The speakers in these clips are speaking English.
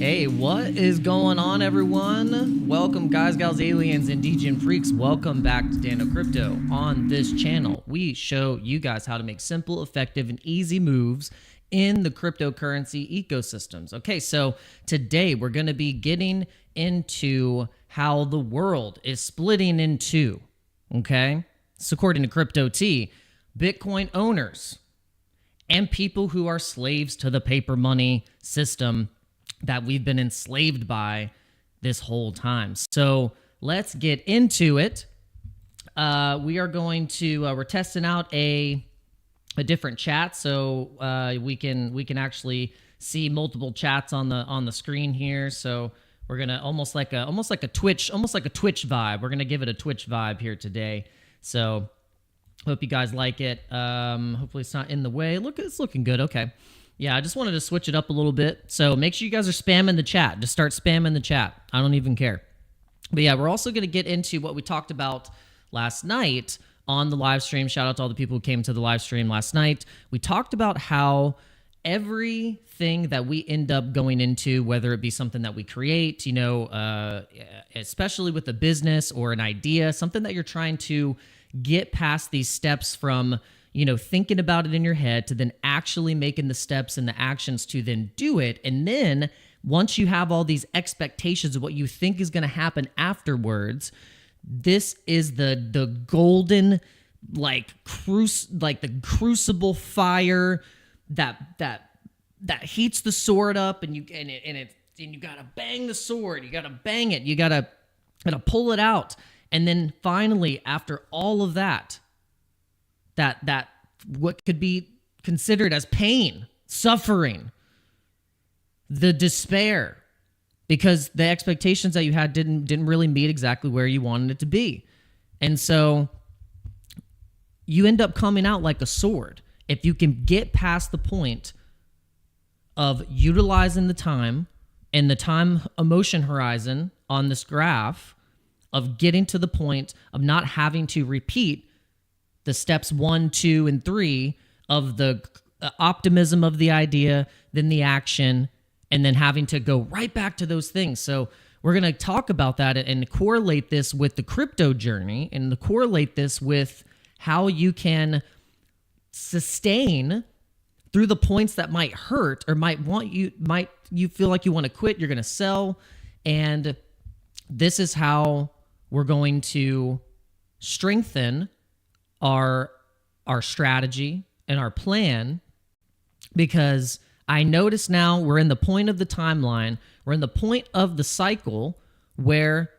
Hey, what is going on, everyone? Welcome, guys, gals, aliens, and DGen freaks. Welcome back to Dano Crypto. On this channel, we show you guys how to make simple, effective, and easy moves in the cryptocurrency ecosystems. Okay, so today we're going to be getting into how the world is splitting in two. Okay, so according to Crypto T, Bitcoin owners and people who are slaves to the paper money system that we've been enslaved by this whole time. So let's get into it. We are going to we're testing out a different chat, so we can actually see multiple chats on the screen here. So we're gonna almost like a Twitch vibe. We're gonna give it a Twitch vibe here today. So hope you guys like it. Hopefully it's not in the way. Look, it's looking good. Okay. Yeah, I just wanted to switch it up a little bit. So make sure you guys are spamming the chat. Just start spamming the chat. I don't even care. But yeah, we're also going to get into what we talked about last night on the live stream. Shout out to all the people who came to the live stream last night. We talked about how everything that we end up going into, whether it be something that we create, especially with a business or an idea, something that you're trying to get past these steps from, thinking about it in your head to then actually making the steps and the actions to then do it. And then once you have all these expectations of what you think is going to happen afterwards, this is the golden, the crucible fire that heats the sword up, and you gotta bang the sword, you gotta bang it, you gotta pull it out, and then finally, after all of that what could be considered as pain, suffering, the despair, because the expectations that you had didn't really meet exactly where you wanted it to be. And so you end up coming out like a sword. If you can get past the point of utilizing the time and the time emotion horizon on this graph, of getting to the point of not having to repeat the steps 1, 2, and 3 of the optimism of the idea, then the action, and then having to go right back to those things. So we're going to talk about that and correlate this with the crypto journey, and correlate this with how you can sustain through the points that might hurt or you feel like you want to quit, you're going to sell. And this is how we're going to strengthen our strategy and our plan, because I notice now we're in the point of the timeline, we're in the point of the cycle where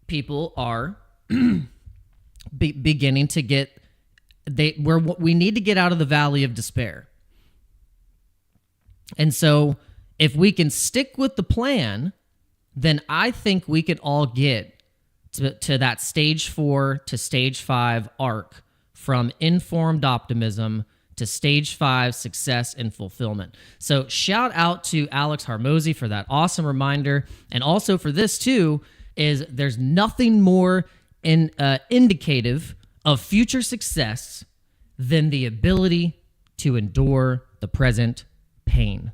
people are beginning to get, we need to get out of the valley of despair. And so if we can stick with the plan, then I think we can all get to that stage 4 to stage 5 arc, from informed optimism to stage 5 success and fulfillment. So shout out to Alex Harmozy for that awesome reminder. And also for this too, is there's nothing more indicative of future success than the ability to endure the present pain.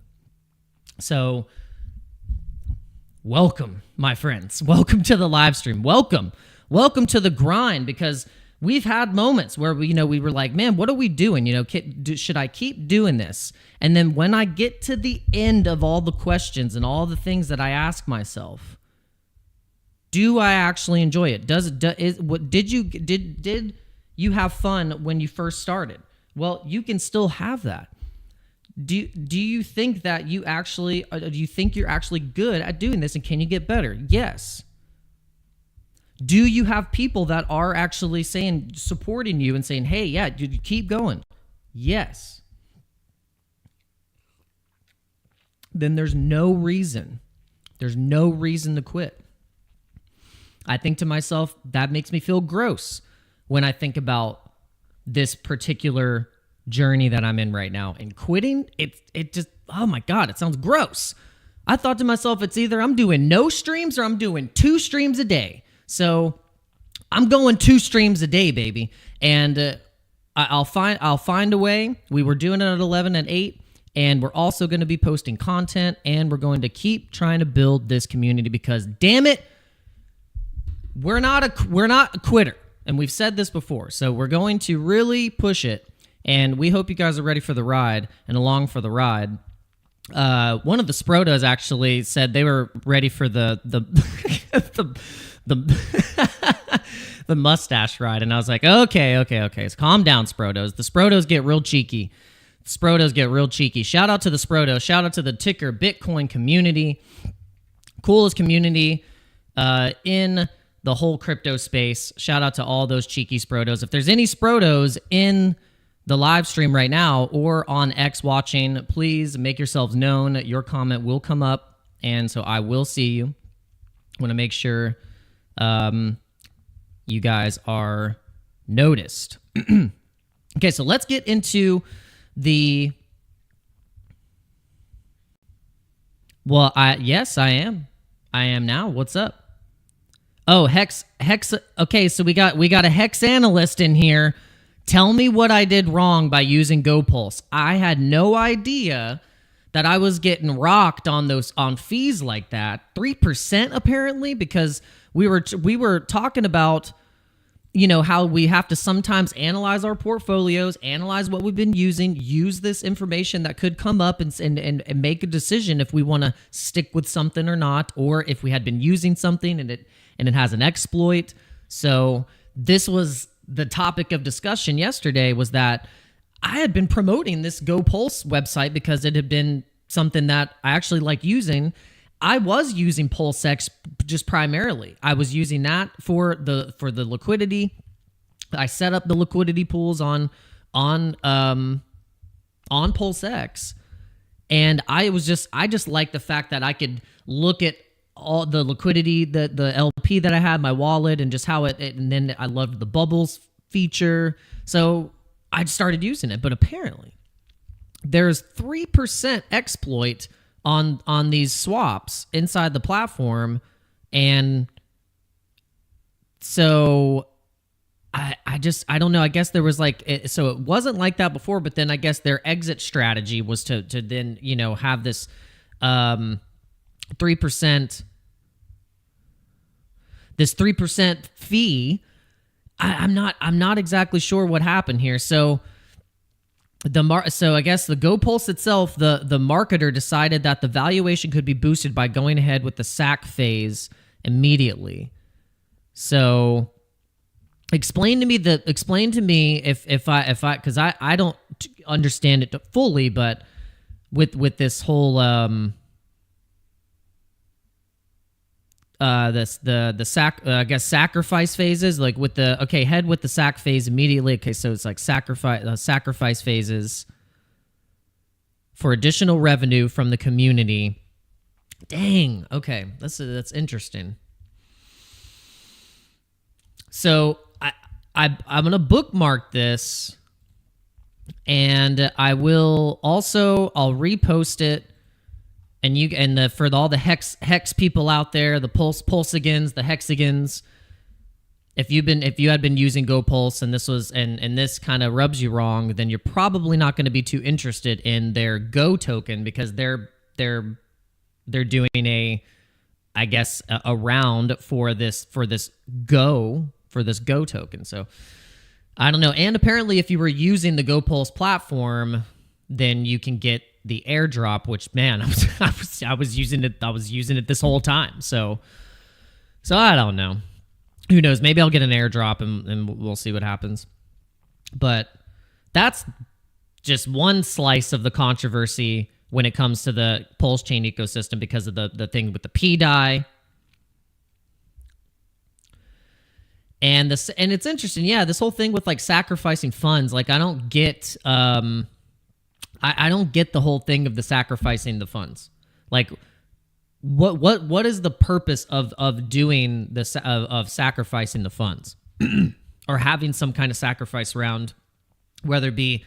So welcome, my friends. Welcome to the live stream. Welcome to the grind, because we've had moments where we were like, man, what are we doing? Should I keep doing this? And then when I get to the end of all the questions and all the things that I ask myself, do I actually enjoy it? Did you have fun when you first started? Well, you can still have that. Do you think that you actually, do you think you're actually good at doing this, and can you get better? Yes. Do you have people that are actually supporting you and saying, hey, yeah, you keep going? Yes. Then there's no reason to quit. I think to myself, that makes me feel gross when I think about this particular journey that I'm in right now, and quitting, it just, oh my God, it sounds gross. I thought to myself, it's either I'm doing no streams or I'm doing 2 streams a day. So I'm going 2 streams a day, baby. And I'll find a way. We were doing it at 11 and 8. And we're also going to be posting content, and we're going to keep trying to build this community because, damn it, we're not a quitter. And we've said this before. So we're going to really push it. And we hope you guys are ready for the ride and along for the ride. One of the Sprotos actually said they were ready for the the mustache ride, and I was like, okay. So calm down, Sprotos. The Sprotos get real cheeky. Shout out to the Sprotos. Shout out to the Ticker Bitcoin community. Coolest community in the whole crypto space. Shout out to all those cheeky Sprotos. If there's any Sprotos in the live stream right now or on X watching, please make yourselves known. Your comment will come up, and so I will see you. I want to make sure you guys are noticed. Okay, so let's get into the... Well, yes, I am. I am now. What's up? Oh, Hex. Okay, so we got a Hex analyst in here. Tell me what I did wrong by using GoPulse. I had no idea that I was getting rocked on fees like that. 3% apparently, because we were talking about, you know, how we have to sometimes analyze our portfolios, analyze what we've been using, use this information that could come up and make a decision if we want to stick with something or not, or if we had been using something and it has an exploit. So this was the topic of discussion yesterday, was that I had been promoting this GoPulse website because it had been something that I actually like using. I was using PulseX just primarily. I was using that for the liquidity. I set up the liquidity pools on PulseX, and I just liked the fact that I could look at all the liquidity, the LP that I had, my wallet, and just how and then I loved the bubbles feature. So I started using it. But apparently there's 3% exploit on these swaps inside the platform. And so I don't know. I guess there was so it wasn't like that before, but then I guess their exit strategy was to then, you know, have this 3%, this 3% fee. I'm not exactly sure what happened here. So so I guess the GoPulse itself, the marketer decided that the valuation could be boosted by going ahead with the SAC phase immediately. So explain to me if I because I don't understand it fully, but with this whole I guess sacrifice phases, like with the head with the sac phase immediately. Okay, so it's like sacrifice phases for additional revenue from the community. Dang. Okay, that's interesting. So I'm gonna bookmark this, and I'll repost it. And for all the hex people out there, the pulsegans, the hexagons, if you had been using GoPulse and this kind of rubs you wrong, then you're probably not going to be too interested in their Go token, because they're doing a round for this Go token. So I don't know. And apparently, if you were using the GoPulse platform, then you can get the airdrop, which, man, I was using it. I was using it this whole time. So I don't know. Who knows? Maybe I'll get an airdrop and we'll see what happens. But that's just one slice of the controversy when it comes to the Pulse chain ecosystem, because of the thing with the PDI. And it's interesting. Yeah, this whole thing with like sacrificing funds. Like, I don't get I don't get the whole thing of the sacrificing the funds. Like, what is the purpose of doing this, of sacrificing the funds or having some kind of sacrifice round, whether it be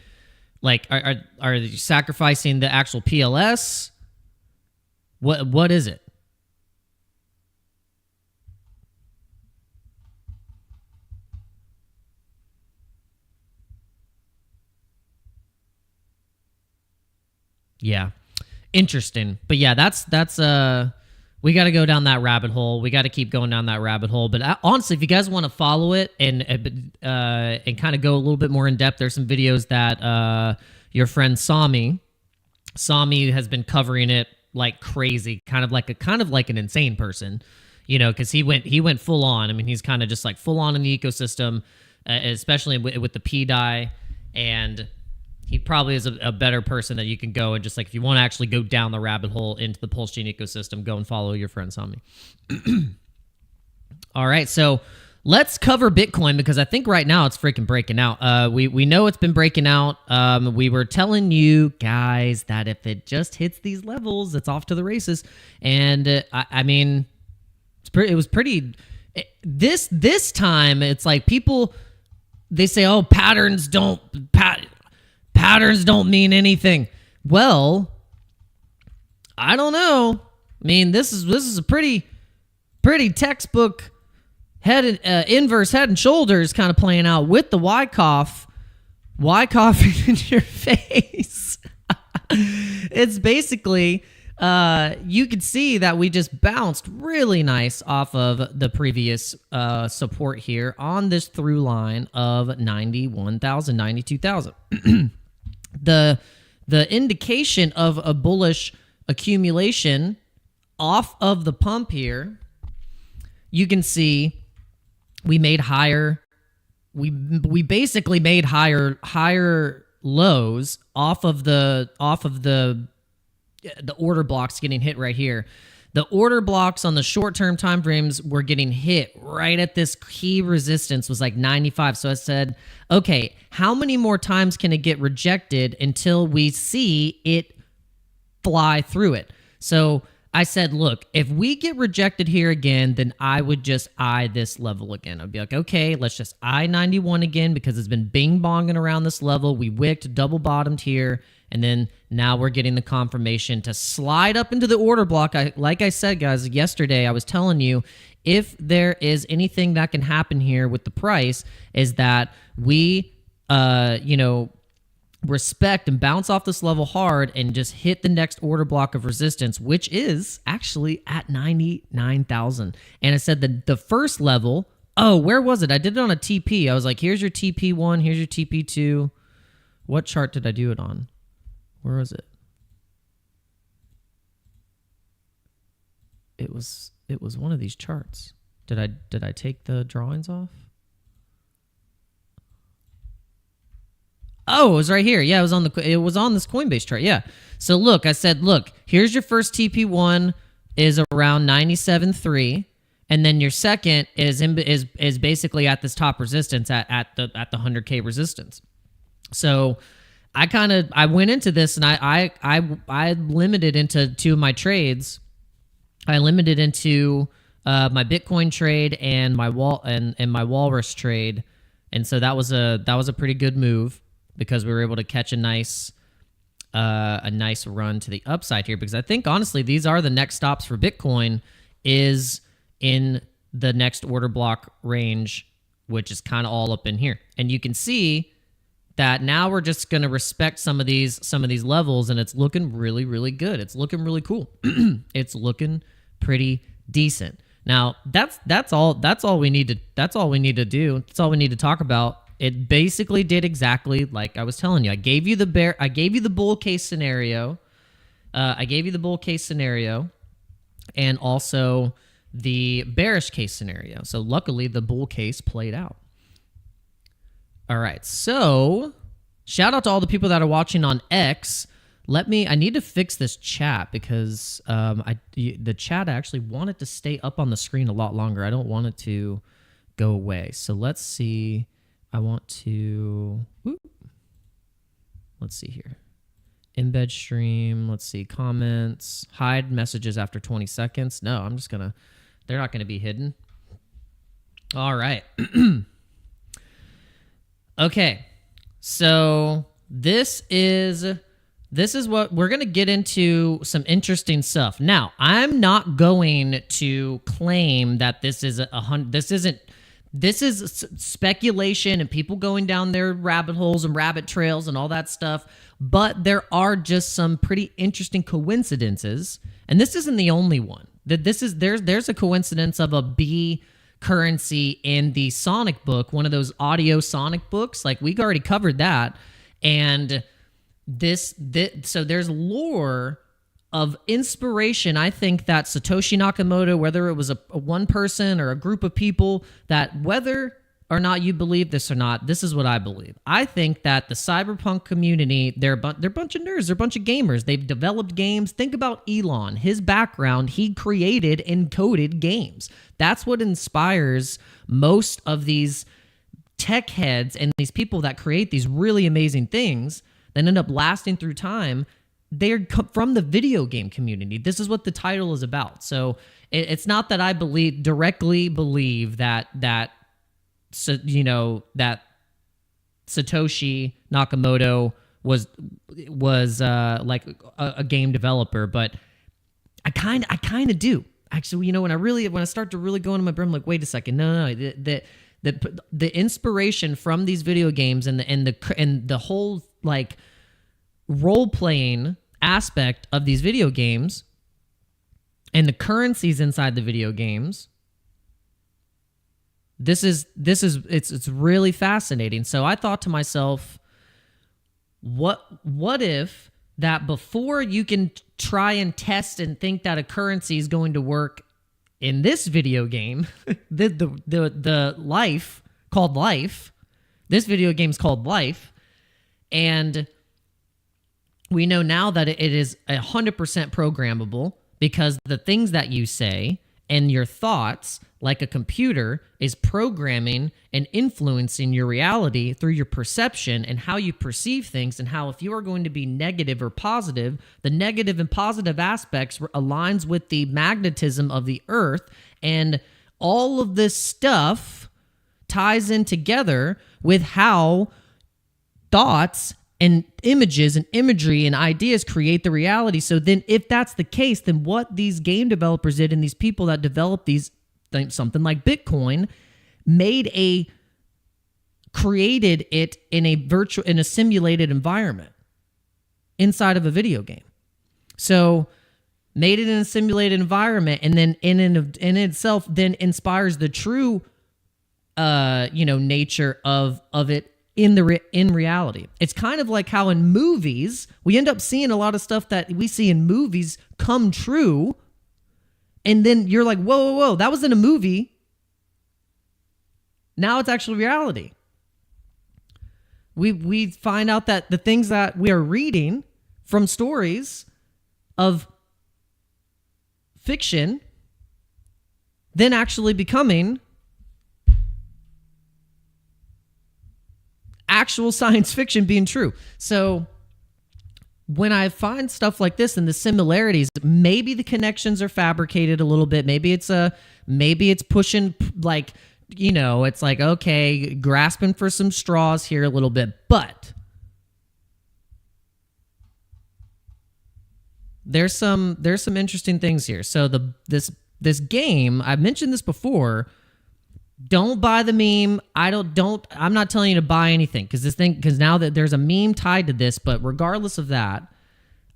like, are you sacrificing the actual PLS? What is it? Yeah. Interesting. But yeah, that's we got to go down that rabbit hole. We got to keep going down that rabbit hole. But honestly, if you guys want to follow it and kind of go a little bit more in depth, there's some videos that your friend Sami has been covering it like crazy, kind of like an insane person, you know, because he went full on. I mean, he's kind of just like full on in the ecosystem, especially with the PDI, and he probably is a better person that you can go and just like, if you want to actually go down the rabbit hole into the Pulse Chain ecosystem, go and follow your friend Sami. All right, so let's cover Bitcoin because I think right now it's freaking breaking out. We know it's been breaking out. We were telling you guys that if it just hits these levels, it's off to the races. And I mean, it was pretty. This time, it's like people, they say, "Oh, patterns don't mean anything." Well, I don't know. I mean, this is a pretty textbook inverse head and shoulders kind of playing out with the Wyckoff in your face. It's basically you could see that we just bounced really nice off of the previous support here on this through line of 91,000, 92,000. The indication of a bullish accumulation off of the pump here, you can see we made higher. We basically made higher lows off of the order blocks getting hit right here. The order blocks on the short-term time frames were getting hit right at this key resistance was like 95. So I said, okay, how many more times can it get rejected until we see it fly through it? So I said, look, if we get rejected here again, then I would just eye this level again. I'd be like, okay, let's just eye 91 again because it's been bing-bonging around this level. We wicked, double-bottomed here, and then now we're getting the confirmation to slide up into the order block. Like I said, guys, yesterday I was telling you, if there is anything that can happen here with the price is that we, respect and bounce off this level hard and just hit the next order block of resistance, which is actually at 99,000. And I said that the first level, oh, where was it? I did it on a TP. I was like, here's your TP1, here's your TP2. What chart did I do it on? Where was it? It was one of these charts. Did I take the drawings off? Oh, it was right here. Yeah, it was on this Coinbase chart. Yeah. So look, I said, look, here's your first TP1 is around 97.3, and then your second is basically at this top resistance at the 100K resistance. So I went into this and I limited into two of my trades. I limited into my Bitcoin trade and my my Walrus trade, and so that was a pretty good move, because we were able to catch a nice run to the upside here. Because I think, honestly, these are the next stops for Bitcoin is in the next order block range, which is kind of all up in here. And you can see that now we're just going to respect some of these levels, and it's looking really, really good. It's looking really cool. It's looking pretty decent. Now, that's all we need to do. That's all we need to talk about. It basically did exactly like I was telling you. I gave you the bull case scenario. And also the bearish case scenario. So luckily the bull case played out. All right. So shout out to all the people that are watching on X. I need to fix this chat because the chat actually wanted to stay up on the screen a lot longer. I don't want it to go away. So let's see. Let's see here. Embed stream. Let's see. Comments. Hide messages after 20 seconds. No, they're not going to be hidden. All right. Okay. So this is what we're going to get into, some interesting stuff. Now, I'm not going to claim that this isn't This is speculation and people going down their rabbit holes and rabbit trails and all that stuff. But there are just some pretty interesting coincidences. And this isn't the only one. There's a coincidence of a B currency in the Sonic book, one of those audio Sonic books. Like, we already covered that. And so there's lore of inspiration. I think that Satoshi Nakamoto, whether it was a one person or a group of people, that whether or not you believe this or not, this is what I believe. I think that the cyberpunk community, they're a bunch of nerds, they're a bunch of gamers. They've developed games. Think about Elon. His background, he created and coded games. That's what inspires most of these tech heads and these people that create these really amazing things that end up lasting through time. They're from the video game community. This is what the title is about. So it's not that I directly believe that Satoshi Nakamoto was like a game developer, but I kind of do. Actually, when I start to really go into my brain, I'm like, wait a second, no. The inspiration from these video games and the whole like role-playing aspect of these video games and the currencies inside the video games, it's really fascinating. So I thought to myself, what if that before you can try and test and think that a currency is going to work in this video game, the life called life, this video game is called life, and we know now that it is 100% programmable, because the things that you say and your thoughts, like a computer, is programming and influencing your reality through your perception and how you perceive things, and how if you are going to be negative or positive, the negative and positive aspects aligns with the magnetism of the earth, and all of this stuff ties in together with how thoughts and images and imagery and ideas create the reality. So then if that's the case, then what these game developers did and these people that developed these, something like Bitcoin, created it in a simulated environment inside of a video game. So made it in a simulated environment, and then in itself then inspires the true nature of it in reality. It's kind of like how in movies we end up seeing a lot of stuff that we see in movies come true, and then you're like, whoa, that was in a movie. Now it's actually reality. We find out that the things that we are reading from stories of fiction then actually becoming actual science fiction being true. So when I find stuff like this and the similarities, maybe the connections are fabricated a little bit. Maybe it's pushing, like, it's like, okay, grasping for some straws here a little bit. But there's some interesting things here. So this game, I've mentioned this before. Don't buy the meme. I'm not telling you to buy anything because now that there's a meme tied to this, but regardless of that,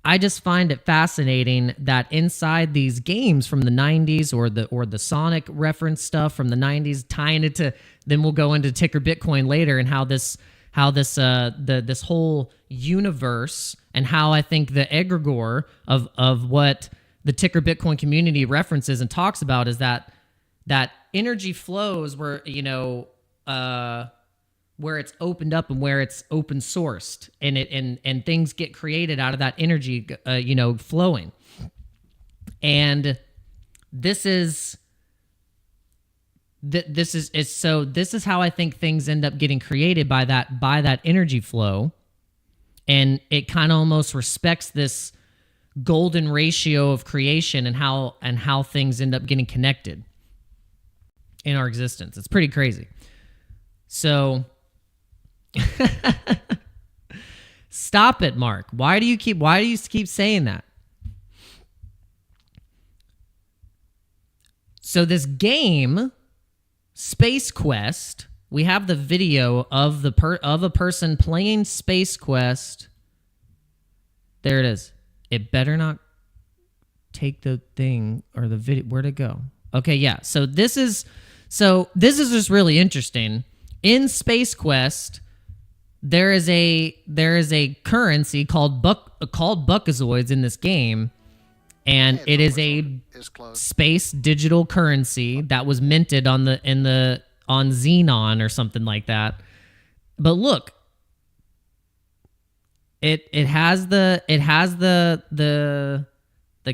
I just find it fascinating that inside these games from the 90s or the Sonic reference stuff from the 90s, tying it to, then we'll go into Ticker Bitcoin later, and how this whole universe, and how I think the egregore of what the Ticker Bitcoin community references and talks about is that energy flows where where it's opened up and where it's open sourced, and things get created out of that energy flowing. And this is how I think things end up getting created by that energy flow, and it kind of almost respects this golden ratio of creation and how things end up getting connected in our existence. It's pretty crazy. So stop it, Mark. Why do you keep saying that? So this game Space Quest. We have the video of a person playing Space Quest. There it is. It better not take the thing or the video. Where'd it go? Okay, yeah. So this is just really interesting. In Space Quest, there is a currency called buckazoids in this game, and it is a space digital currency that was minted on Xenon or something like that. But look, it has the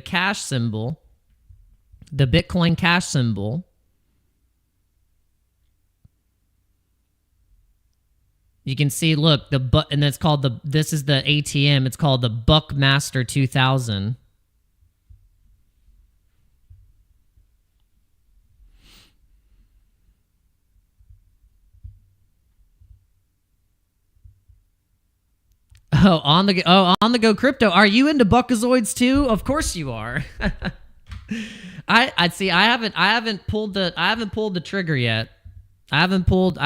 cash symbol, the Bitcoin cash symbol. You can see, look, and it's called this is the ATM. It's called the Buckmaster 2000. On the go crypto. Are you into buckazoids too? Of course you are. I'd see. I haven't pulled the trigger yet. I haven't pulled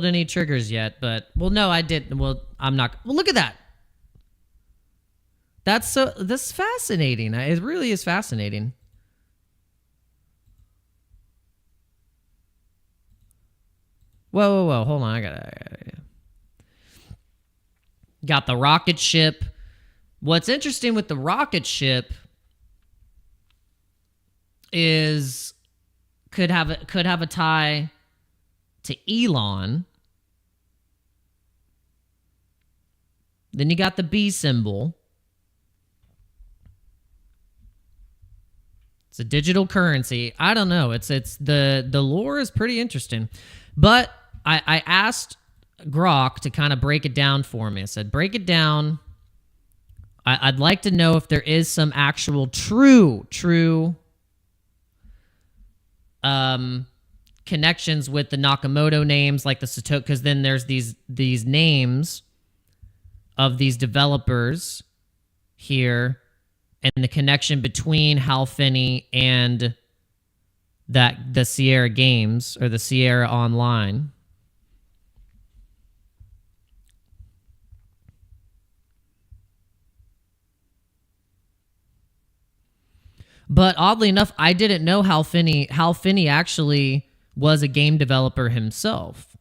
any triggers yet. But well, no, I did. Well, I'm not. Well, look at that. That's fascinating. It really is fascinating. Whoa. Hold on. I gotta. Got the rocket ship. What's interesting with the rocket ship is could have a tie to Elon. Then you got the B symbol. It's a digital currency. I don't know. It's the lore is pretty interesting. But I asked Grok to kind of break it down for me. I said, break it down. I'd like to know if there is some actual true connections with the Nakamoto names, like the Satoshi, because then there's these names of these developers here, and the connection between Hal Finney and the Sierra Games or the Sierra Online. But oddly enough, I didn't know Hal Finney actually was a game developer himself.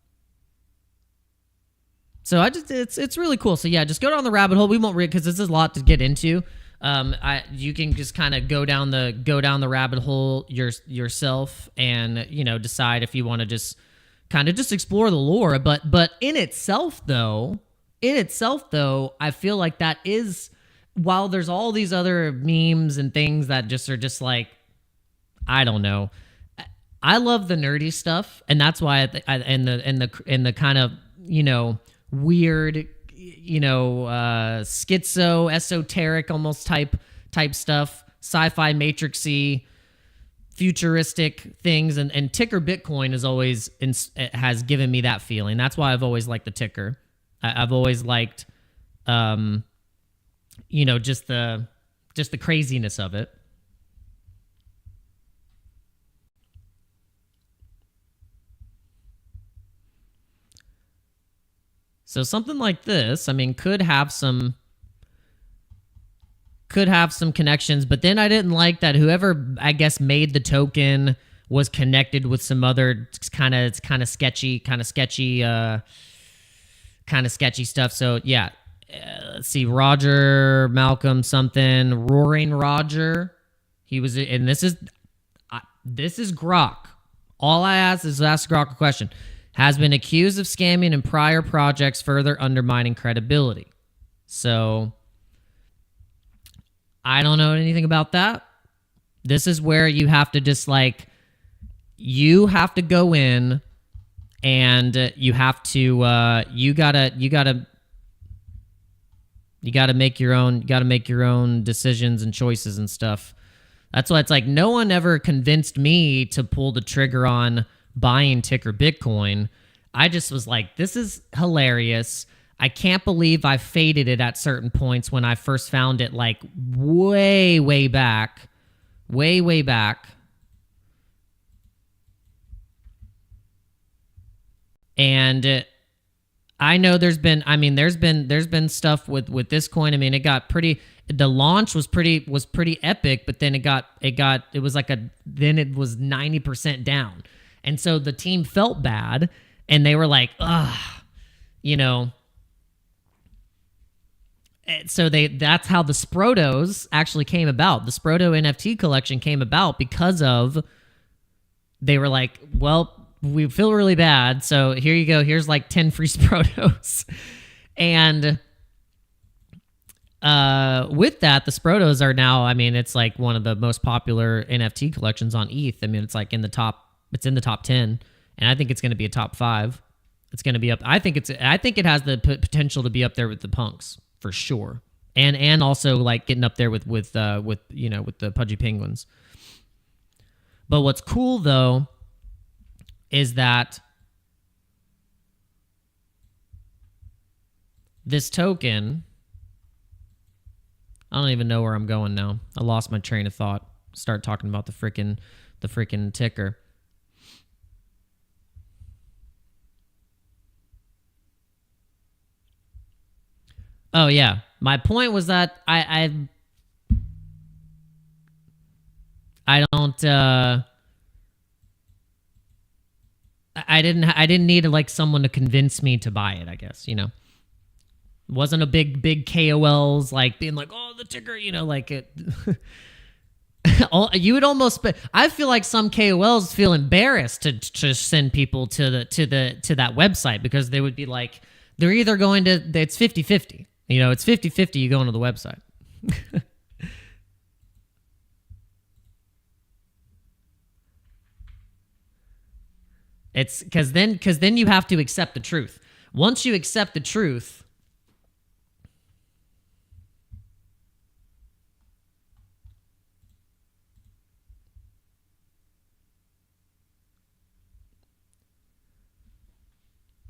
So it's really cool. So yeah, just go down the rabbit hole. We won't read because this is a lot to get into. You can just kind of go down the rabbit hole yourself, and decide if you want to just kind of just explore the lore. But in itself though, I feel like that is. While there's all these other memes and things that just are just like, I don't know. I love the nerdy stuff, and that's why in the kind of weird, schizo, esoteric almost type stuff, sci-fi, matrixy, futuristic things, and ticker Bitcoin is always has given me that feeling. That's why I've always liked the ticker. I've always liked. Just the craziness of it. So something like this, I mean, could have some connections, but then I didn't like that whoever I guess made the token was connected with some other kind of sketchy stuff. So yeah. Let's see, Roger Malcolm something, Roaring Roger. He was, and this is Grok. All I asked is ask Grok a question. Has been accused of scamming in prior projects, further undermining credibility. So I don't know anything about that. This is where you have to just you have to go in, and you have to you gotta make your own decisions and choices and stuff. That's why it's like no one ever convinced me to pull the trigger on buying ticker Bitcoin. I just was like, this is hilarious. I can't believe I faded it at certain points when I first found it, like way back. And I know there's been stuff with this coin. I mean, it got pretty. The launch was pretty epic, but then it was 90% down, and so the team felt bad, and they were like, ugh, you know. So that's how the Sprotos actually came about. The Sproto NFT collection came about because of, they were like, well, we feel really bad, so here you go. Here's like 10 free Sprotos. And with that, the Sprotos are now, I mean, it's like one of the most popular NFT collections on ETH. I mean, it's like in the top 10, and I think it's going to be a top 5. It's going to be up. I think it has the potential to be up there with the punks for sure. And also like getting up there with the Pudgy Penguins. But what's cool though is that this token, I don't even know where I'm going now. I lost my train of thought. Start talking about the freaking ticker. Oh yeah, my point was that I didn't need like someone to convince me to buy it. I guess, you know, it wasn't a big KOLs like being like, oh, the ticker, you know, like it. You would almost. I feel like some KOLs feel embarrassed to send people to that website, because they would be like, they're either going to, it's 50-50. You know, it's 50-50 you go into the website. It's because then you have to accept the truth. Once you accept the truth,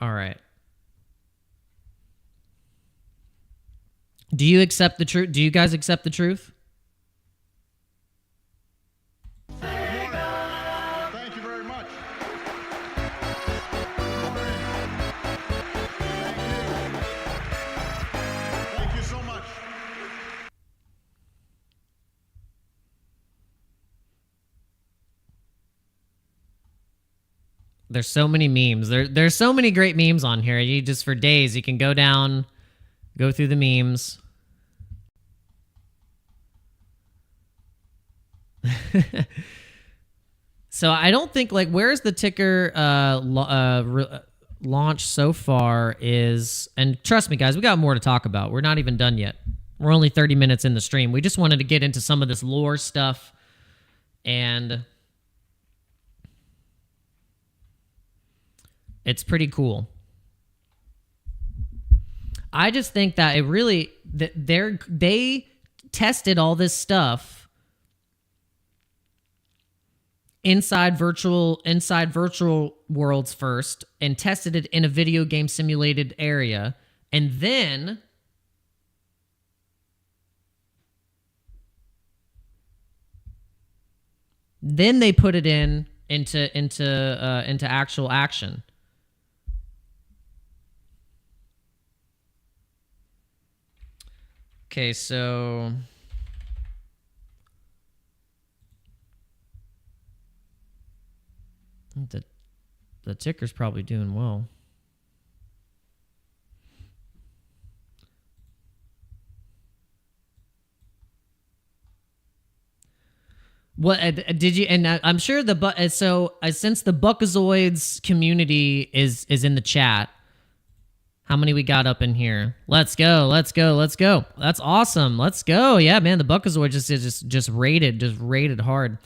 all right. Do you accept the truth? Do you guys accept the truth? Thank you very much. Thank you so much. There's so many memes. There's so many great memes on here. You just, for days, you can go through the memes. So I don't think, like, where's the ticker launch so far is, and trust me guys, we got more to talk about. We're not even done yet. We're only 30 minutes in the stream. We just wanted to get into some of this lore stuff, and it's pretty cool. I just think that it really, they tested all this stuff inside virtual worlds first, and tested it in a video game simulated area, and then they put it into actual action. Okay, so the ticker's probably doing well. What did you? And I'm sure since the Buckazoids community is in the chat. How many we got up in here? Let's go. That's awesome. Let's go. Yeah, man, the Buckazoid just rated hard.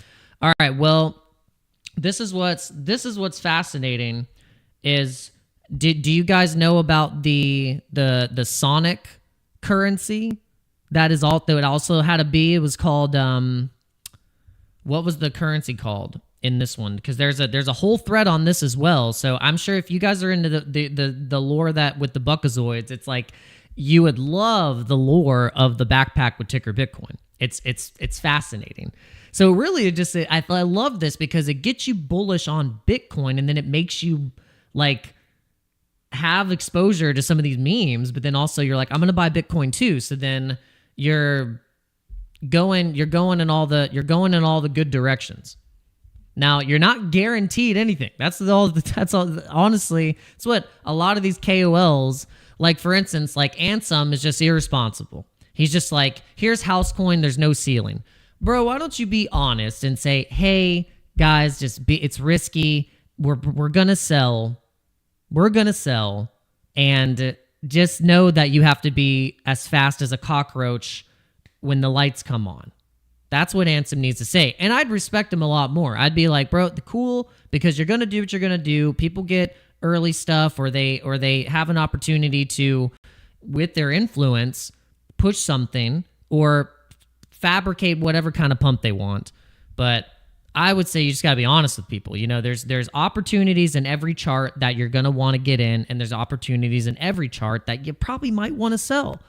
All right, well, this is what's fascinating is, do you guys know about the Sonic currency that it also had a B? It was called what was the currency called in this one? Because there's a whole thread on this as well. So I'm sure if you guys are into the lore that with the Buckazoids, it's like you would love the lore of the backpack with ticker Bitcoin. It's fascinating. So really, I love this because it gets you bullish on Bitcoin, and then it makes you like have exposure to some of these memes, but then also you're like, I'm going to buy Bitcoin too. So then you're going in all the good directions. Now, you're not guaranteed anything. That's all. Honestly, it's what a lot of these KOLs, like for instance, like Ansem is just irresponsible. He's just like, here's Housecoin, there's no ceiling. Bro, why don't you be honest and say, hey, guys, it's risky. We're going to sell. We're going to sell. And just know that you have to be as fast as a cockroach when the lights come on. That's what Ansem needs to say. And I'd respect him a lot more. I'd be like, bro, cool, because you're going to do what you're going to do. People get early stuff or they have an opportunity to, with their influence, push something or fabricate whatever kind of pump they want. But I would say you just got to be honest with people. You know, there's opportunities in every chart that you're going to want to get in, and there's opportunities in every chart that you probably might want to sell.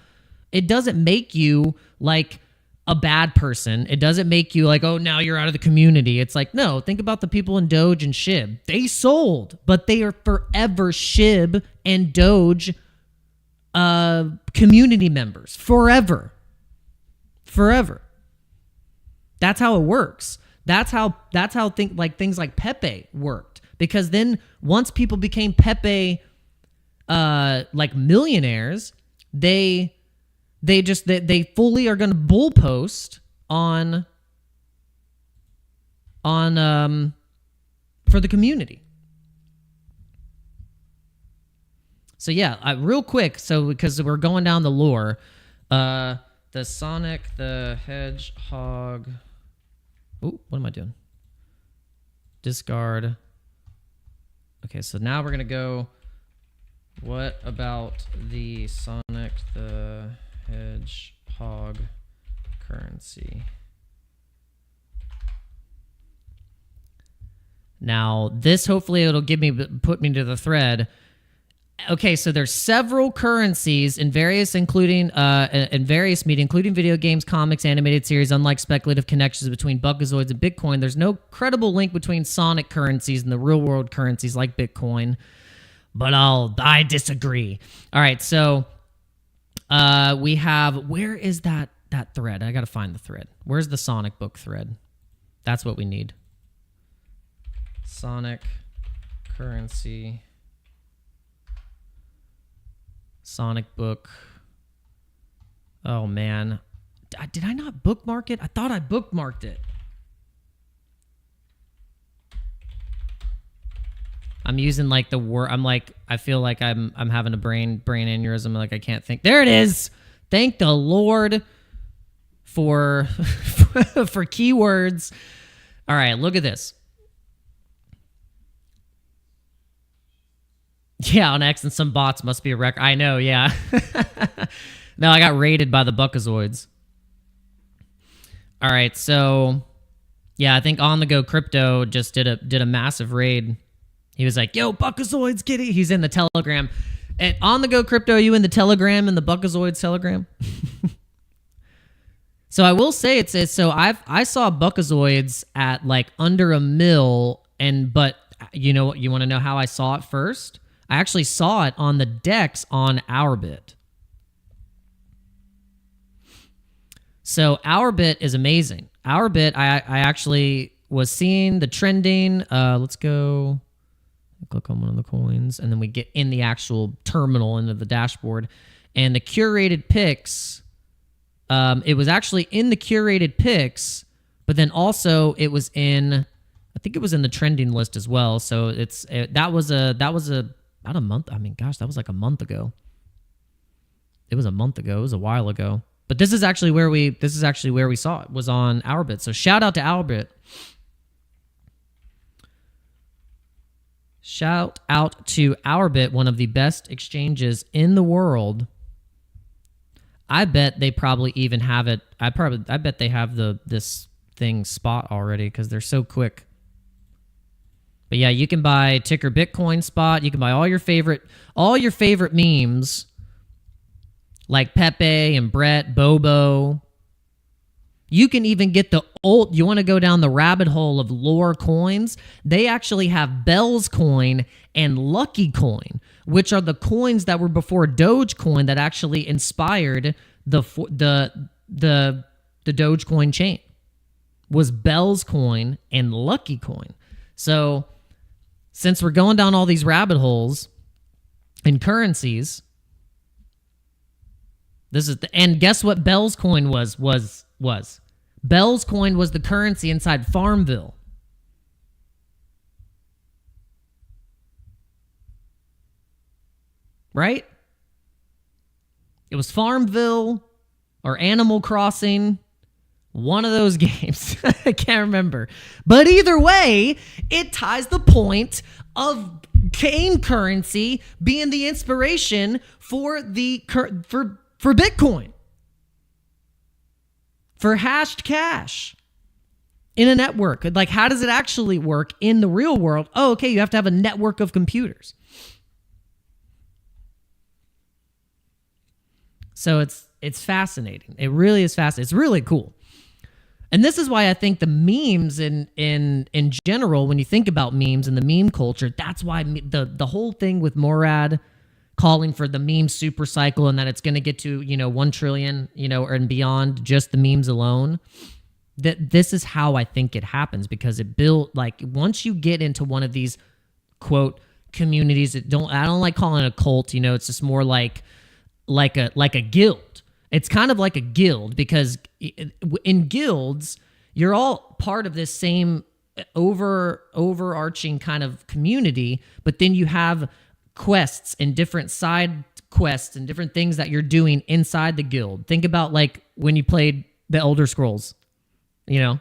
It doesn't make you like a bad person. It doesn't make you like, oh, now you're out of the community. It's like, no, think about the people in Doge and SHIB. They sold, but they are forever SHIB and Doge community members. Forever. That's how it works. That's how things like Pepe worked. Because then once people became Pepe like millionaires, they fully are going to bull post on for the community. So yeah, real quick. So because we're going down the lore, the Sonic the Hedgehog. Ooh, what am I doing? Discard. Okay, so now we're gonna go. What about the Sonic the Hedgehog currency? Now, this hopefully it'll put me to the thread. Okay, so there's several currencies in various media, including video games, comics, animated series. Unlike speculative connections between Buckazoids and Bitcoin, there's no credible link between Sonic currencies and the real-world currencies like Bitcoin. But I disagree. All right, so we have, where is that thread? I got to find the thread. Where's the Sonic book thread? That's what we need. Sonic currency. Sonic book. Oh, man. Did I not bookmark it? I thought I bookmarked it. I'm using like the word. I'm like, I feel like I'm having a brain aneurysm. Like I can't think. There it is. Thank the Lord for for keywords. All right, look at this. Yeah, on X and some bots must be a record. I know, yeah. No, I got raided by the Buckazoids. All right, so yeah, I think On The Go Crypto just did a massive raid. He was like, "Yo, Buckazoids, get it." He's in the Telegram. And On The Go Crypto, are you in the Telegram and the Buckazoids Telegram? So I will say so I saw Buckazoids at like under $1 million, but you know what? You want to know how I saw it first? I actually saw it on the DEX on OURBIT. So OURBIT is amazing. OURBIT, I actually was seeing the trending. Let's go click on one of the coins, and then we get in the actual terminal into the dashboard. And the curated picks, it was actually in the curated picks, but then also it was in, I think it was in the trending list as well. So that was about a month. I mean, gosh, that was like a month ago. It was a month ago. It was a while ago. But this is actually where we saw it, was on OURBIT. So shout out to OURBIT. Shout out to OURBIT, one of the best exchanges in the world. I bet they probably even have it. I bet they have this thing spot already because they're so quick. But yeah, you can buy ticker Bitcoin spot. You can buy all your favorite memes like Pepe and Brett, Bobo. You can even get the old, you want to go down the rabbit hole of lore coins? They actually have Bell's coin and Lucky coin, which are the coins that were before Dogecoin that actually inspired the Dogecoin chain. Was Bell's coin and Lucky coin. So since we're going down all these rabbit holes in currencies, this is and guess what Bell's coin was. Bell's coin was the currency inside Farmville. Right? It was Farmville or Animal Crossing, one of those games. I can't remember. But either way, it ties the point of game currency being the inspiration for for Bitcoin. For hashed cash in a network. Like, how does it actually work in the real world? Oh, okay, you have to have a network of computers. So it's fascinating. It really is fascinating. It's really cool. And this is why I think the memes in general, when you think about memes and the meme culture, that's why the whole thing with Morad calling for the meme super cycle and that it's going to get to, 1 trillion, and beyond just the memes alone, that this is how I think it happens, because it built, like, once you get into one of these quote communities, I don't like calling it a cult, it's just more like a guild. It's kind of like a guild, because in guilds, you're all part of this same overarching kind of community, but then you have quests and different side quests and different things that you're doing inside the guild. Think about like when you played the Elder Scrolls, and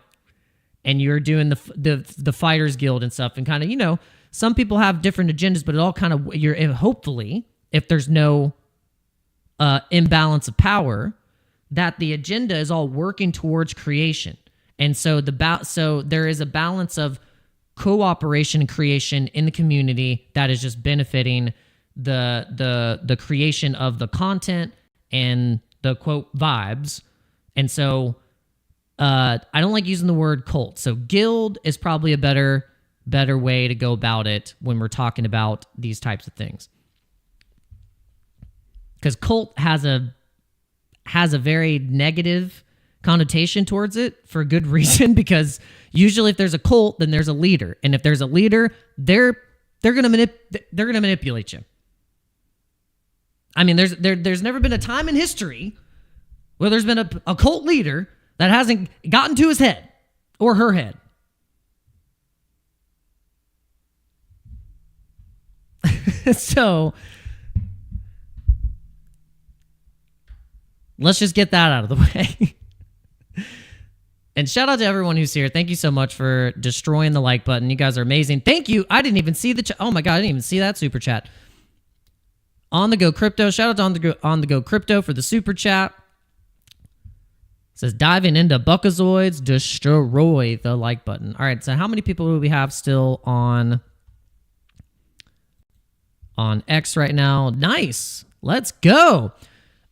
you're doing the Fighters Guild and stuff, and kind of, some people have different agendas, but it all kind of, hopefully, if there's no imbalance of power, that the agenda is all working towards creation. And so so there is a balance of cooperation and creation in the community that is just benefiting the creation of the content and the quote vibes. And so I don't like using the word cult. So guild is probably a better way to go about it when we're talking about these types of things. Because cult has a very negative connotation towards it for good reason, because usually if there's a cult, then there's a leader, and if there's a leader, they're gonna manipulate you. I mean, there's never been a time in history where there's been a cult leader that hasn't gotten to his head or her head. So let's just get that out of the way. And shout out to everyone who's here. Thank you so much for destroying the like button. You guys are amazing. Thank you. I didn't even see the chat. Oh my God, I didn't even see that super chat. On the Go Crypto. Shout out to On the Go Crypto for the super chat. It says diving into Buckazoids, destroy the like button. All right, so how many people do we have still on X right now? Nice. Let's go.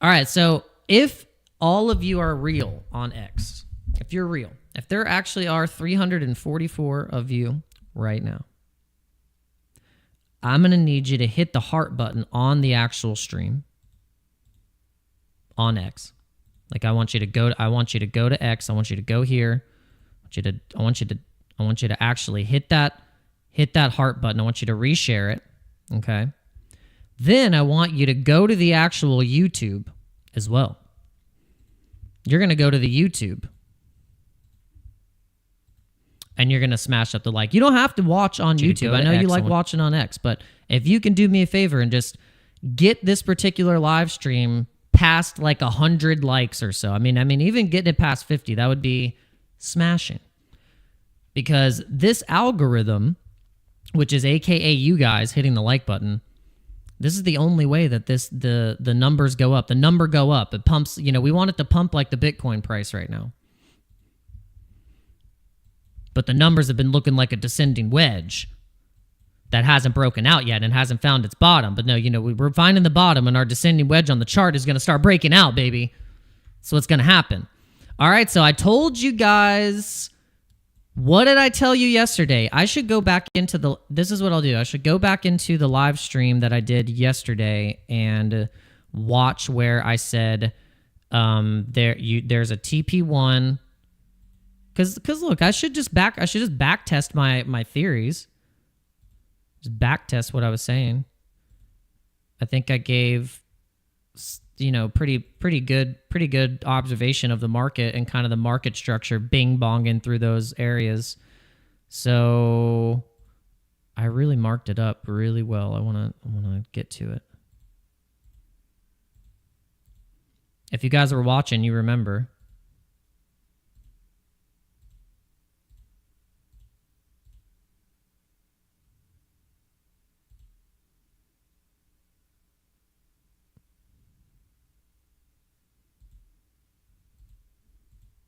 All right, so if all of you are real on X, if you're real, if there actually are 344 of you right now, I'm going to need you to hit the heart button on the actual stream on X. Like I want you to go to X. I want you to go here. I want you to actually hit that heart button. I want you to reshare it. Okay? Then I want you to go to the actual YouTube as well. You're going to go to the YouTube and you're going to smash up the like. You don't have to watch on YouTube. I know you like watching on X, but if you can do me a favor and just get this particular live stream past like 100 likes or so. I mean, even getting it past 50, that would be smashing. Because this algorithm, which is AKA you guys hitting the like button, this is the only way that the numbers go up. The number go up. It pumps, we want it to pump like the Bitcoin price right now. But the numbers have been looking like a descending wedge that hasn't broken out yet and hasn't found its bottom. But no, we're finding the bottom, and our descending wedge on the chart is going to start breaking out, baby. So what's going to happen? All right, so I told you guys. What did I tell you yesterday? I should go back into the... This is what I'll do. I should go back into the live stream that I did yesterday and watch where I said there's a TP1. Because look, I should just back test my theories. Just back test what I was saying. I think I gave, you know, pretty good observation of the market and kind of the market structure, bing bonging through those areas. So I really marked it up really well. I wanna get to it. If you guys were watching, you remember.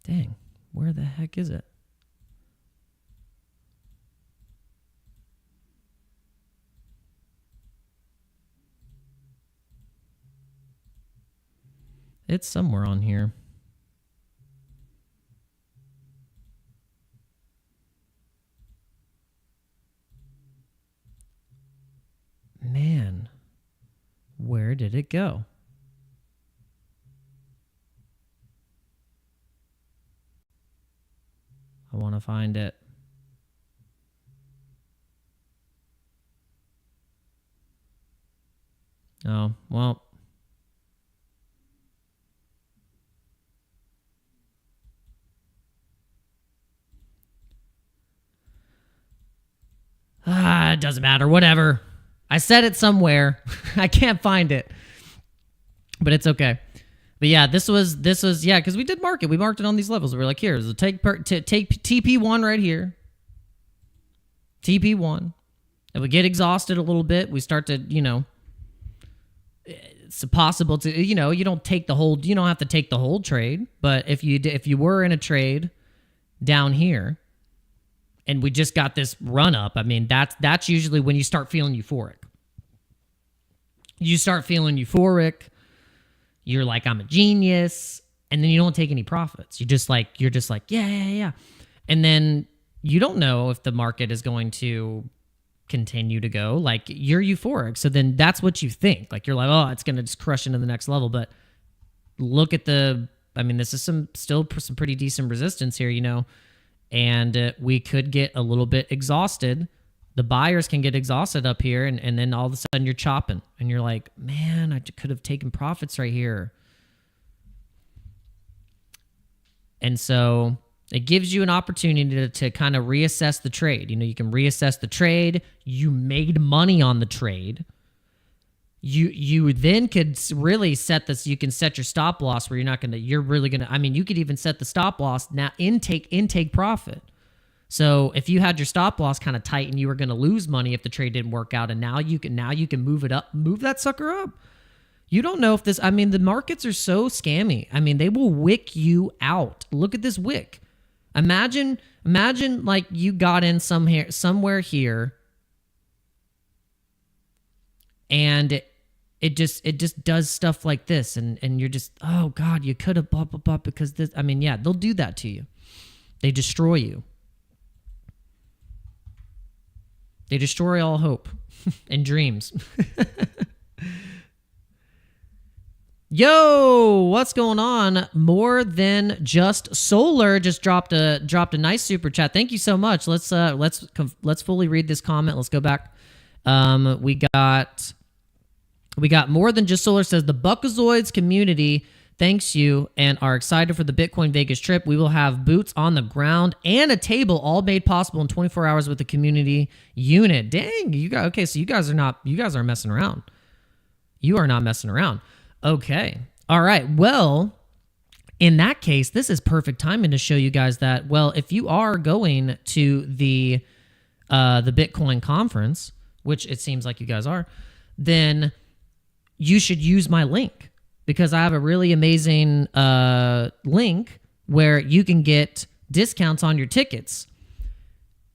Dang, where the heck is it? It's somewhere on here. Man, where did it go? I want to find it. Oh, well. It doesn't matter. Whatever. I said it somewhere. I can't find it. But it's okay. But yeah, this was yeah, because we did mark it. We marked it on these levels. We were like, here's the take TP1 right here. TP1. If we get exhausted a little bit, we start to, you know, it's possible to, you know, you don't have to take the whole trade. But if you were in a trade down here and we just got this run up, I mean, that's usually when you start feeling euphoric. You start feeling euphoric. You're like, I'm a genius, and then you don't take any profits. You're just like, yeah. And then you don't know if the market is going to continue to go. Like, you're euphoric. So then that's what you think. Like, you're like, oh, it's going to just crush into the next level. But look at this is some pretty decent resistance here, you know, and we could get a little bit exhausted. The buyers can get exhausted up here, and then all of a sudden you're chopping, and you're like, man, I could have taken profits right here. And so it gives you an opportunity to kind of reassess the trade. You know, you can reassess the trade. You made money on the trade. You then could really set this. You can set your stop loss where you're really gonna. I mean, you could even set the stop loss now intake profit. So if you had your stop loss kind of tight and you were going to lose money if the trade didn't work out, and now you can move it up, move that sucker up. You don't know if this, I mean, the markets are so scammy. I mean, they will wick you out. Look at this wick. Imagine like you got in somewhere here, and it just does stuff like this, and you're just, oh God, you could have blah blah blah because this. I mean, yeah, they'll do that to you. They destroy you. They destroy all hope and dreams. Yo, what's going on? More Than Just Solar just dropped a nice super chat. Thank you so much. Let's fully read this comment. Let's go back. We got More Than Just Solar says the Buckazoids community thanks you and are excited for the Bitcoin Vegas trip. We will have boots on the ground and a table, all made possible in 24 hours with the community unit. Dang, you guys. Okay, so you guys aren't messing around. You are not messing around. Okay, all right. Well, in that case, this is perfect timing to show you guys that. Well, if you are going to the Bitcoin conference, which it seems like you guys are, then you should use my link. Because I have a really amazing link where you can get discounts on your tickets.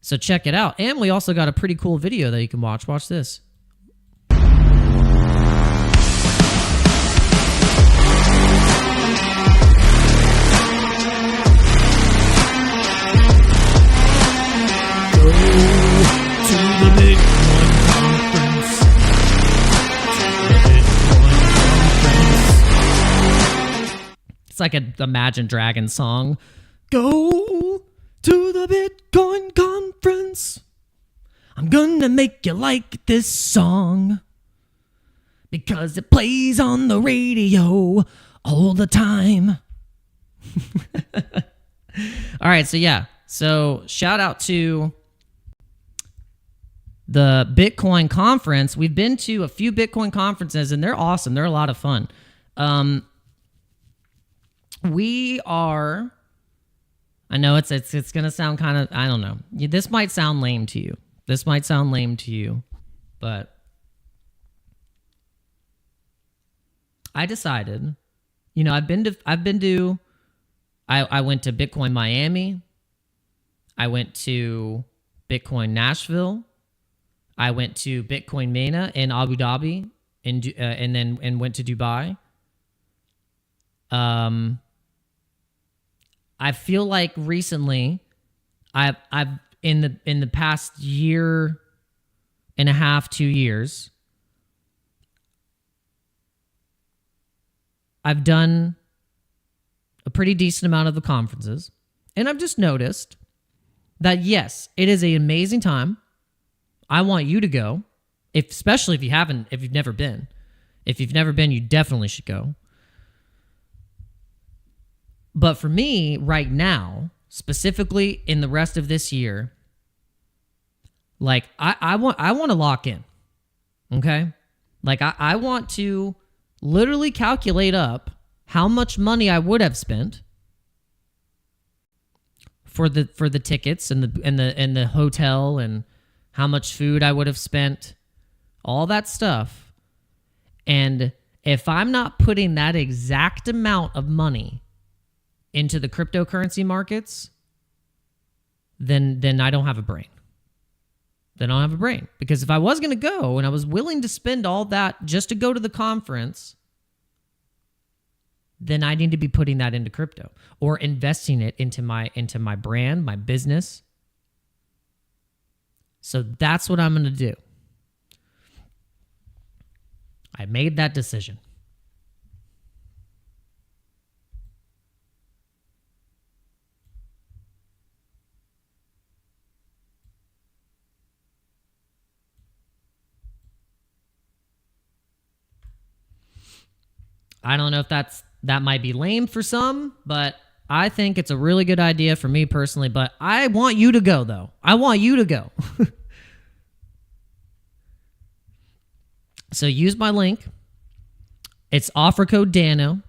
So check it out. And we also got a pretty cool video that you can watch. Watch this. It's like a Imagine Dragons song. Go to the Bitcoin conference. I'm gonna make you like this song because it plays on the radio all the time. All right, so yeah. So shout out to the Bitcoin conference. We've been to a few Bitcoin conferences, and they're awesome. They're a lot of fun. We are... I know it's going to sound kind of... I don't know. This might sound lame to you. But I decided, I went to Bitcoin Miami. I went to Bitcoin Nashville. I went to Bitcoin MENA in Abu Dhabi, and went to Dubai. I feel like recently, I've in the past year and a half, 2 years, I've done a pretty decent amount of the conferences, and I've just noticed that yes, it is an amazing time. I want you to go, especially if you've never been. If you've never been, you definitely should go. But for me, right now, specifically in the rest of this year, like I want to lock in. Okay? Like I want to literally calculate up how much money I would have spent for the tickets and the hotel, and how much food I would have spent, all that stuff. And if I'm not putting that exact amount of money into the cryptocurrency markets, then I don't have a brain. Because if I was going to go and I was willing to spend all that just to go to the conference, then I need to be putting that into crypto or investing it into my brand, my business. So that's what I'm going to do. I made that decision. I don't know if that might be lame for some, but I think it's a really good idea for me personally. But I want you to go, though. I want you to go. So use my link. It's offer code Dano.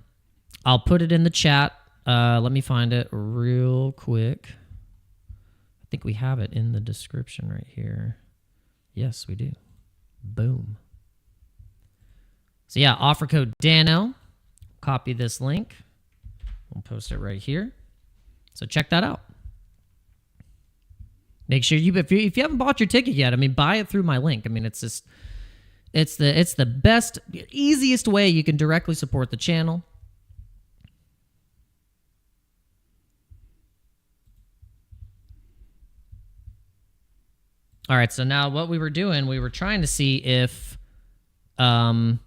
I'll put it in the chat. Let me find it real quick. I think we have it in the description right here. Yes, we do. Boom. So yeah, offer code Dano. Copy this link. We'll post it right here. So check that out. Make sure if you haven't bought your ticket yet, buy it through my link. It's the best, easiest way you can directly support the channel. All right, so now what we were doing, we were trying to see if OURBIT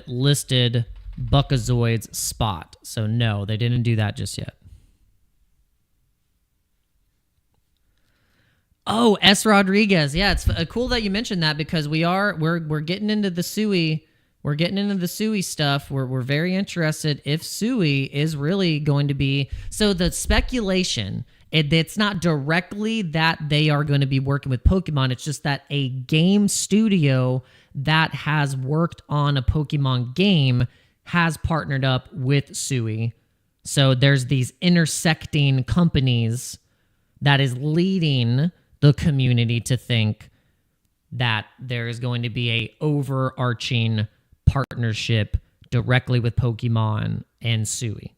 listed Buckazoid's spot. So no, they didn't do that just yet. Oh, S. Rodriguez. Yeah, it's cool that you mentioned that, because we're getting into the SUI. We're getting into the SUI stuff. We're very interested if SUI is really going to be... So the speculation, it's not directly that they are going to be working with Pokemon. It's just that a game studio that has worked on a Pokemon game has partnered up with SUI. So there's these intersecting companies that is leading the community to think that there is going to be a overarching partnership directly with Pokemon and SUI.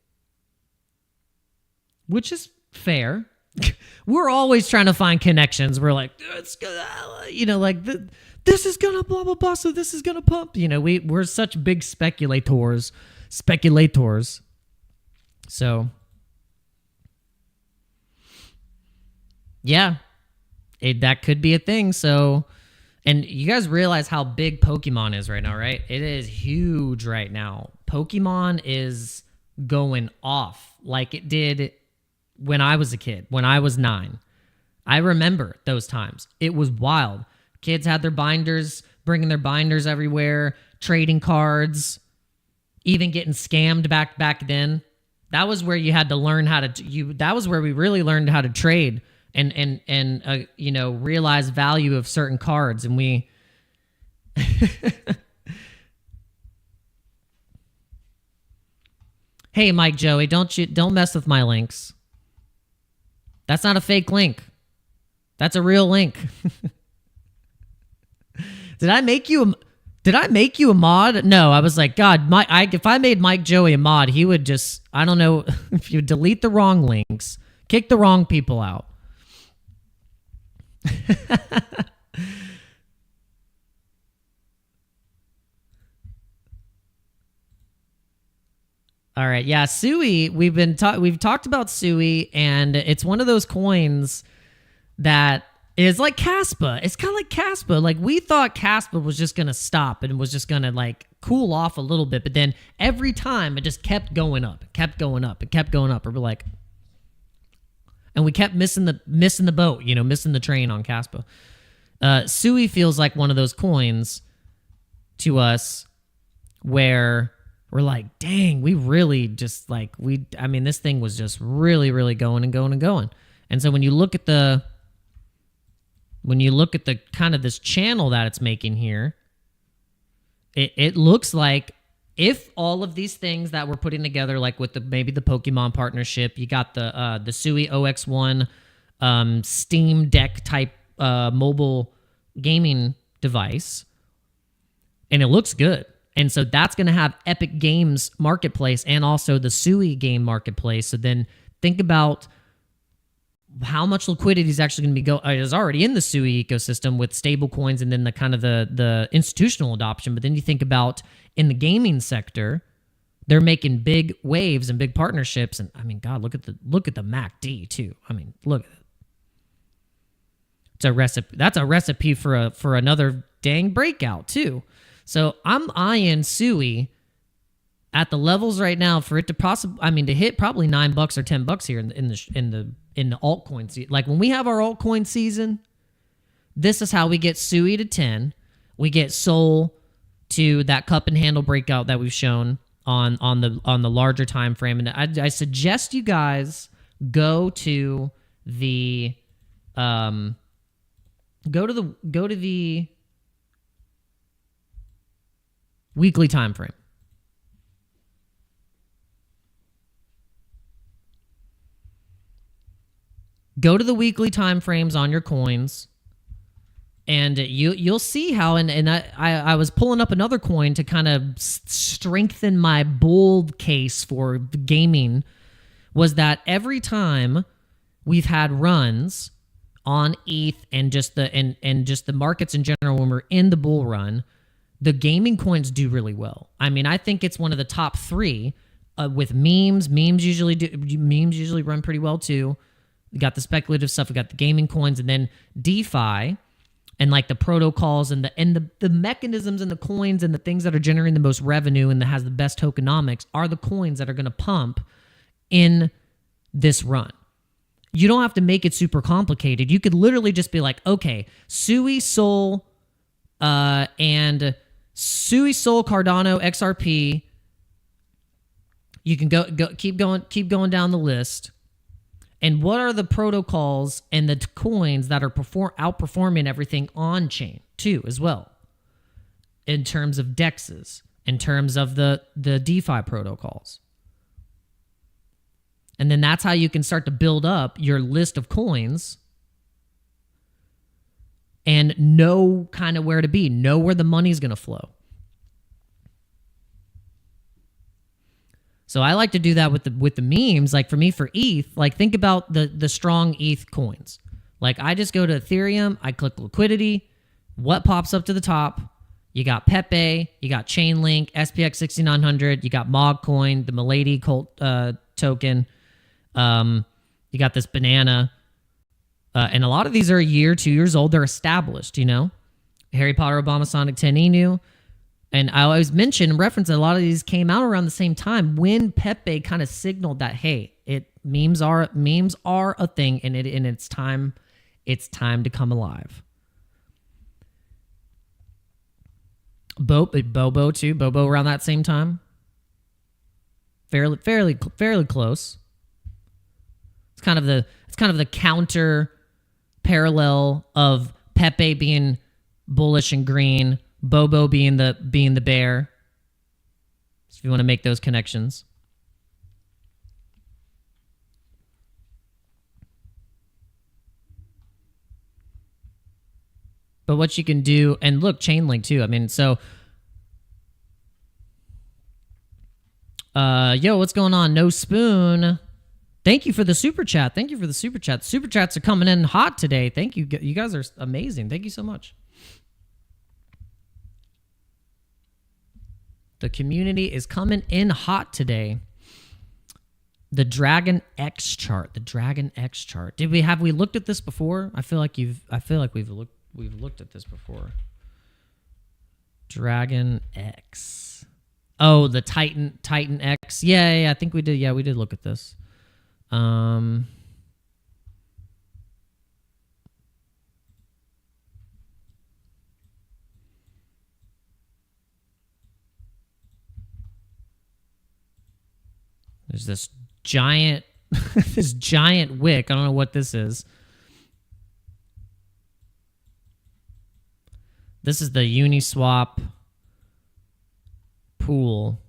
Which is fair. We're always trying to find connections. We're like, it's gonna, this is gonna blah blah blah, so this is gonna pump. We're such big speculators. So yeah, that could be a thing. So, and you guys realize how big Pokemon is right now, right? It is huge right now. Pokemon is going off like it did when I was a kid, when I was 9. I remember those times. It was wild. Kids had their binders, bringing their binders everywhere, trading cards, even getting scammed back then. That was where you had to learn how to that was where we really learned how to trade and realize value of certain cards. And we Hey, Mike Joey, don't mess with my links. That's not a fake link. That's a real link. Did I make you a mod? No, I was like, God, if I made Mike Joey a mod, he would just, I don't know, if you delete the wrong links, kick the wrong people out. All right, yeah, Sui. We've talked about Sui, and it's one of those coins that is like Caspa. It's kind of like Caspa. Like, we thought Caspa was just gonna stop and was just gonna like cool off a little bit, but then every time it just kept going up, kept going up, it kept going up. And we're like, and we kept missing the boat, missing the train on Caspa. Sui feels like one of those coins to us where we're like, dang, we really just this thing was just really, really going and going and going. And so when you look at the kind of this channel that it's making here, it looks like if all of these things that we're putting together, like with maybe the Pokemon partnership, you got the Sui OX1 Steam Deck type mobile gaming device, and it looks good. And so that's going to have Epic Games Marketplace and also the Sui game marketplace. So then think about how much liquidity is actually going to be is already in the Sui ecosystem with stable coins and then the kind of the institutional adoption. But then you think about in the gaming sector, they're making big waves and big partnerships. And I mean, God, look at the MACD too. I mean, look at it. It's a recipe. That's a recipe for another dang breakout too. So I'm eyeing Sui at the levels right now for it to to hit probably $9 or $10 here in the altcoin season. Like when we have our altcoin season, this is how we get Sui to 10. We get Sol to that cup and handle breakout that we've shown on the larger time frame. And I suggest you guys go to the weekly time frame. Go to the weekly time frames on your coins, and you'll see how. And I was pulling up another coin to kind of strengthen my bold case for gaming. Was that every time we've had runs on ETH and just the markets in general when we're in the bull run, the gaming coins do really well. I mean, I think it's one of the top 3 with memes. Memes usually run pretty well too. We got the speculative stuff. We got the gaming coins, and then DeFi and like the protocols and the mechanisms and the coins and the things that are generating the most revenue and that has the best tokenomics are the coins that are going to pump in this run. You don't have to make it super complicated. You could literally just be like, okay, Sui, Sol, and Sui, Sol, Cardano, XRP. You can go keep going down the list. And what are the protocols and the coins that are outperforming everything on chain too, as well, in terms of dexes, in terms of the DeFi protocols. And then that's how you can start to build up your list of coins and know kind of where to be, know where the money's going to flow. So I like to do that with the memes. Like for me, for ETH, like think about the strong ETH coins. Like I just go to Ethereum, I click liquidity. What pops up to the top? You got Pepe, you got Chainlink, SPX 6900, you got Mogcoin, the Milady cult token. You got this banana. And a lot of these are a year, 2 years old. They're established, Harry Potter, Obama, Sonic, 10 Inu. And I always mention and reference that a lot of these came out around the same time when Pepe kind of signaled that, hey, memes are a thing, and it's time to come alive. Bobo too. Bobo around that same time. Fairly close. It's kind of the counter parallel of Pepe being bullish and green, Bobo being the bear. So if you want to make those connections. But what you can do, and look, Chainlink too. I mean, so, yo, what's going on? No Spoon. Thank you for the super chat. Thank you for the super chat. Super chats are coming in hot today. Thank you. You guys are amazing. Thank you so much. The community is coming in hot today. The Dragon X chart. The Dragon X chart. Have we looked at this before? I feel like we've looked at this before. Dragon X. Oh, the Titan X. Yeah, I think we did. Yeah, we did look at this. There's this giant this giant wick. I don't know what this is. This is the Uniswap pool.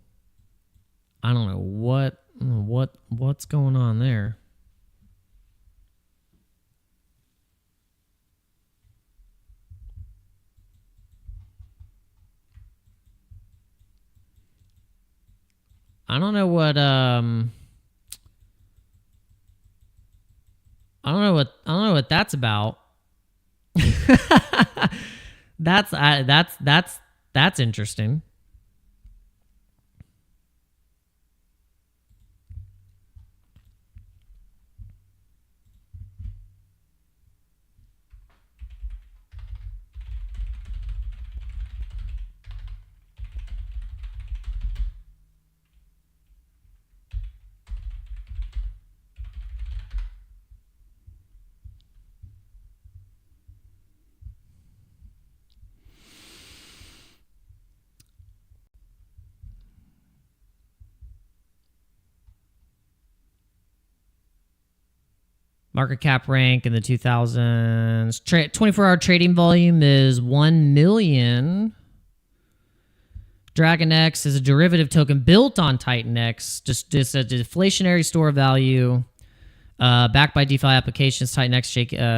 I don't know what's going on there. I don't know what that's about. That's interesting. Market cap rank in the 2000s. 24-hour trading volume is 1 million. Dragon X is a derivative token built on Titan X. Just a deflationary store of value. Backed by DeFi applications, Titan X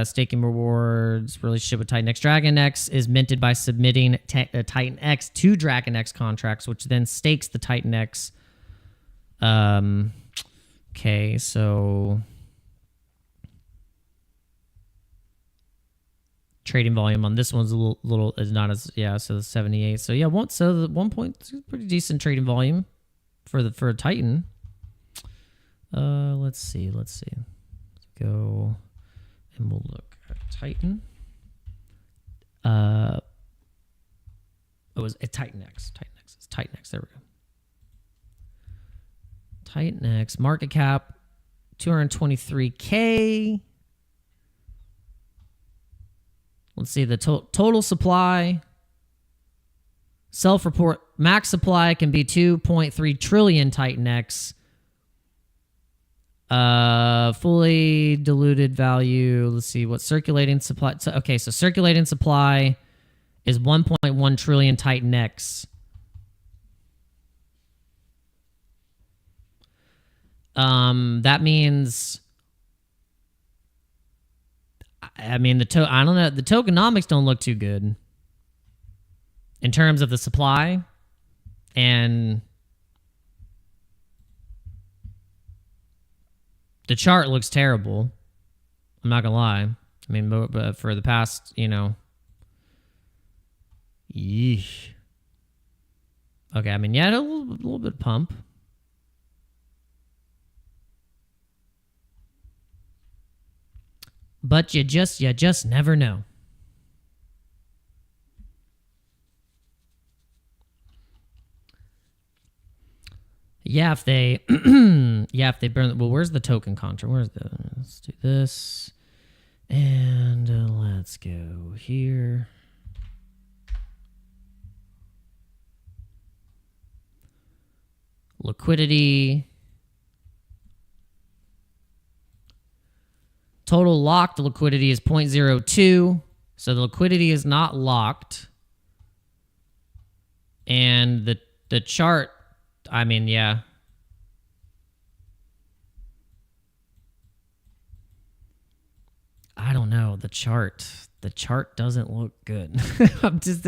staking rewards, relationship with Titan X. Dragon X is minted by submitting Titan X to Dragon X contracts, which then stakes the Titan X. Okay, so trading volume on this one's a little is not as so 78. So yeah, so the 1 point pretty decent trading volume for a Titan. Let's see. Let's go and we'll look at Titan. It was a Titan X. It's Titan X. There we go. Titan X market cap 223K. Let's see the total supply. Self-report max supply can be 2.3 trillion Titan X. Fully diluted value. Let's see what circulating supply. Okay, so circulating supply is 1.1 trillion Titan X. That means, I mean, I don't know. The tokenomics don't look too good in terms of the supply, and the chart looks terrible. I'm not gonna lie. I mean, but for the past, yeesh. Okay, I mean, yeah, a little bit of pump. But you just never know. Yeah, if they yeah, if they burn, well, where's the token contract? Let's do this. And let's go here. Liquidity. Total locked liquidity is 0.02. So the liquidity is not locked. And the chart, I mean, yeah. I don't know. The chart doesn't look good. I'm just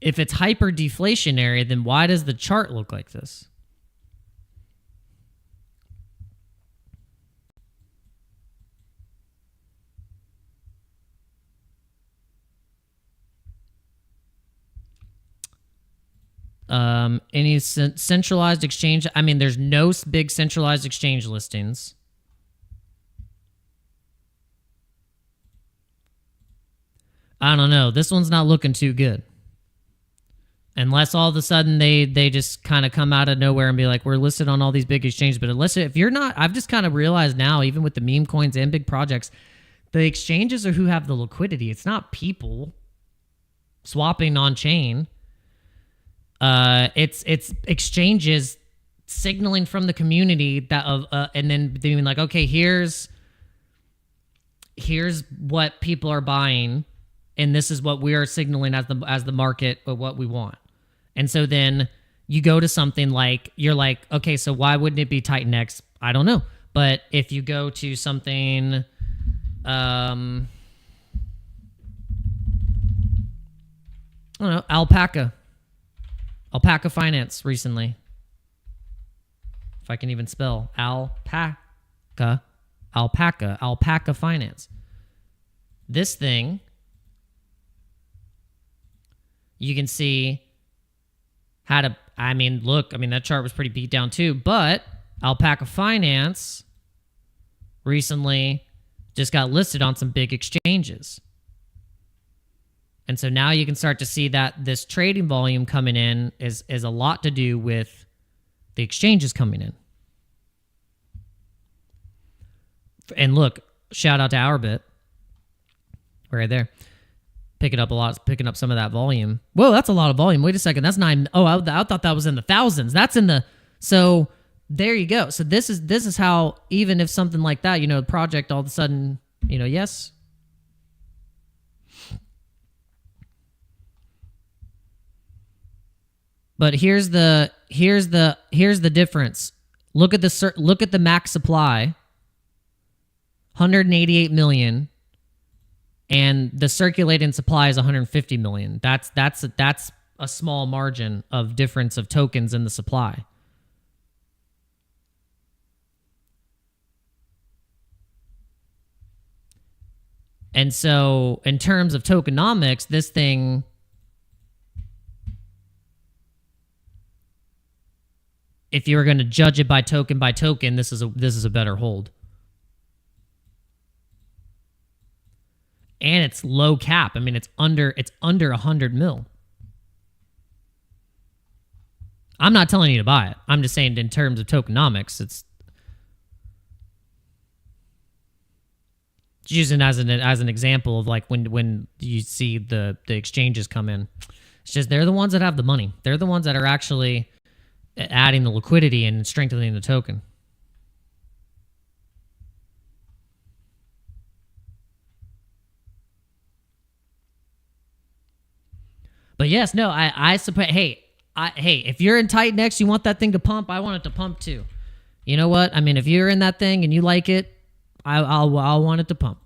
if it's hyper deflationary, then why does the chart look like this? Any centralized exchange? I mean, there's no big centralized exchange listings. I don't know. This one's not looking too good. Unless all of a sudden they just kind of come out of nowhere and be like, we're listed on all these big exchanges. But unless if you're not, I've just kind of realized now, even with the meme coins and big projects, the exchanges are who have the liquidity. It's not people swapping on chain. It's exchanges signaling from the community that and then being like, okay, here's what people are buying, and this is what we are signaling as the market of what we want. And so then you go to something like, you're like, okay, so why wouldn't it be Titan X? I don't know. But if you go to something, I don't know, Alpaca Finance recently. If I can even spell Alpaca Finance. This thing, you can see how to, I mean, look, I mean, that chart was pretty beat down too, but Alpaca Finance recently just got listed on some big exchanges. And so now you can start to see that this trading volume coming in is a lot to do with the exchanges coming in. And look, shout out to OURBIT. Right there. Picking up some of that volume. Whoa, that's a lot of volume. Wait a second. That's 9. Oh, I thought that was in the thousands. That's in the, so there you go. So this is how, even if something like that, the project all of a sudden, yes. But here's the difference. Look at the max supply. 188 million. And the circulating supply is 150 million. That's a small margin of difference of tokens in the supply. And so in terms of tokenomics, this thing, if you were going to judge it by token, this is a better hold. And it's low cap. I mean, it's under 100 mil. I'm not telling you to buy it. I'm just saying in terms of tokenomics, it's using as an example of like when you see the exchanges come in. It's just they're the ones that have the money. They're the ones that are actually adding the liquidity and strengthening the token. But yes, no, I suppose. Hey, if you're in Titan X, you want that thing to pump. I want it to pump too. You know what? I mean, if you're in that thing and you like it, I'll want it to pump.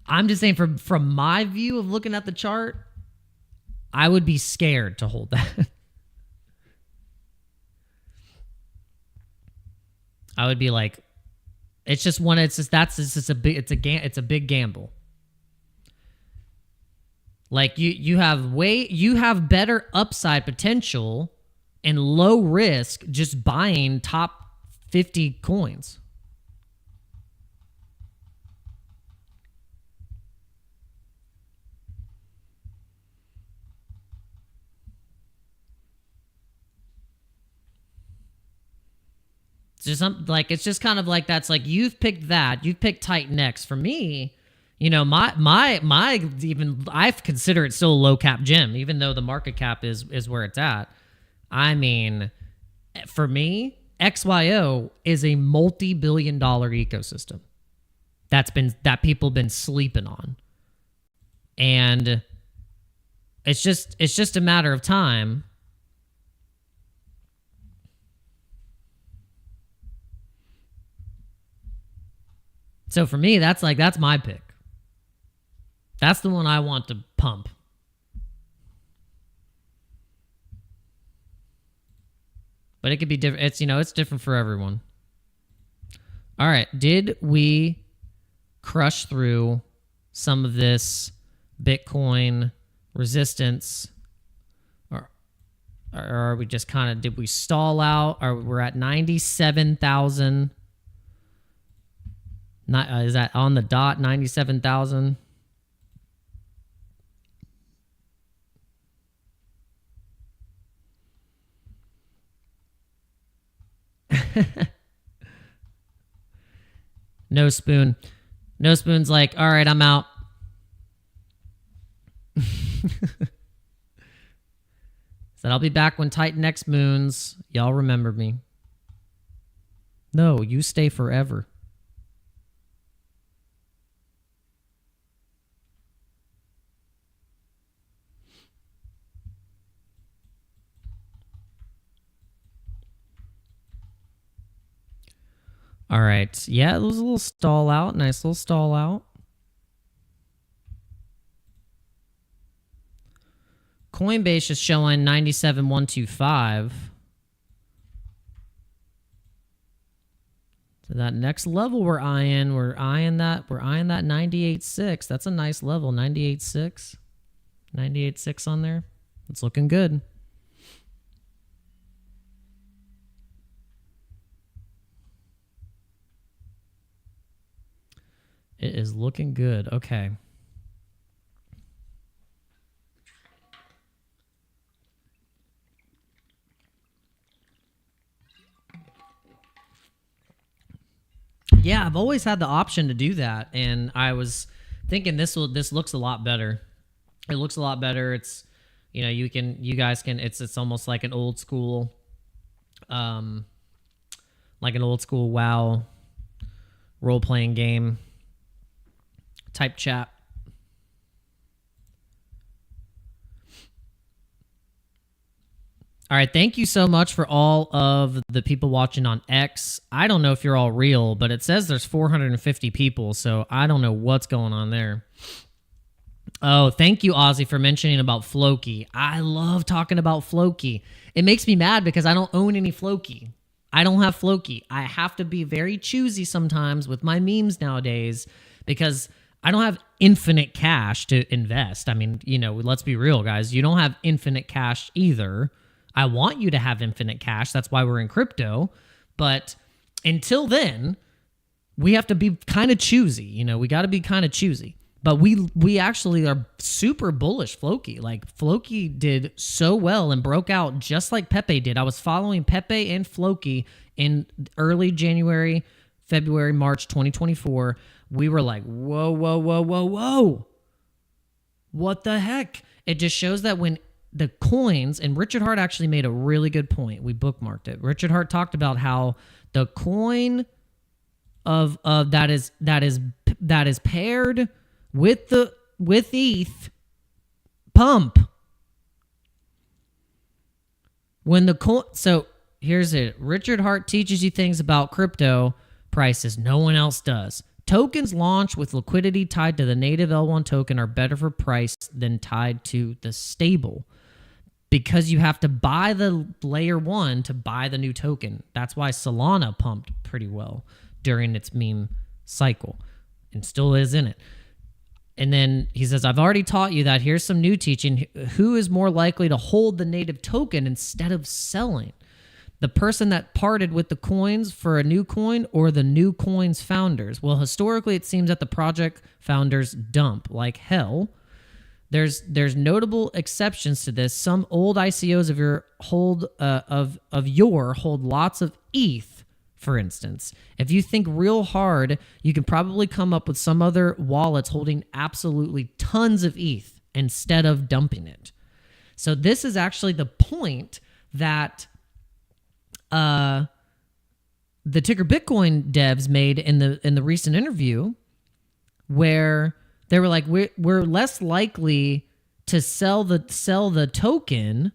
I'm just saying, from my view of looking at the chart, I would be scared to hold that. I would be like, it's a big gamble. Like you have better upside potential and low risk just buying top 50 coins. just like it's just kind of like that's like you've picked that. You've picked Titan X. For me, you know, my even I consider it still a low cap gem, even though the market cap is where it's at. I mean, for me, XYO is a multi-billion-dollar ecosystem that people been sleeping on, and it's just a matter of time. So for me, that's my pick. That's the one I want to pump. But it could be different. It's, you know, it's different for everyone. All right. Did we crush through some of this Bitcoin resistance? Or are we just kind of, did we stall out? Or we're at 97,000. Is that on the dot, 97,000? No Spoon. No Spoon's like, all right, I'm out. Said I'll be back when Titan X moons. Y'all remember me. No, you stay forever. All right. Yeah, it was a little stall out. Nice little stall out. Coinbase is showing 97,125. So that next level we're eyeing that 98.6. That's a nice level, 98.6. 98.6 on there. It's looking good. It is looking good. Okay. Yeah, I've always had the option to do that, and I was thinking this looks a lot better. It looks a lot better. It's, you know, you guys can. It's almost like an old school, WoW role playing game type chat. All right, thank you so much for all of the people watching on X. I don't know if you're all real, but it says there's 450 people, so I don't know what's going on there. Oh, thank you, Ozzy, for mentioning about Floki. I love talking about Floki. It makes me mad because I don't own any Floki. I don't have Floki. I have to be very choosy sometimes with my memes nowadays because I don't have infinite cash to invest. I mean, you know, let's be real, guys. You don't have infinite cash either. I want you to have infinite cash. That's why we're in crypto. But until then, we have to be kind of choosy. You know, we got to be kind of choosy. But we actually are super bullish Floki. Like, Floki did so well and broke out just like Pepe did. I was following Pepe and Floki in early January, February, March 2024. We were like, whoa, whoa, whoa, whoa, whoa. What the heck? It just shows that when the coins, and Richard Hart actually made a really good point. We bookmarked it. Richard Hart talked about how the coin of that is paired with ETH pump. When the coin, so here's it. Richard Hart teaches you things about crypto prices no one else does. Tokens launched with liquidity tied to the native L1 token are better for price than tied to the stable, because you have to buy the layer 1 to buy the new token. That's why Solana pumped pretty well during its meme cycle and still is in it. And then he says, I've already taught you that. Here's some new teaching. Who is more likely to hold the native token instead of selling? The person that parted with the coins for a new coin or the new coin's founders? Well, historically, it seems that the project founders dump like hell. There's notable exceptions to this. Some old ICOs of your hold lots of ETH for instance. If you think real hard, you can probably come up with some other wallets holding absolutely tons of ETH instead of dumping it. So this is actually the point that the Ticker Bitcoin devs made in the recent interview, where they were like, we're less likely to sell the token,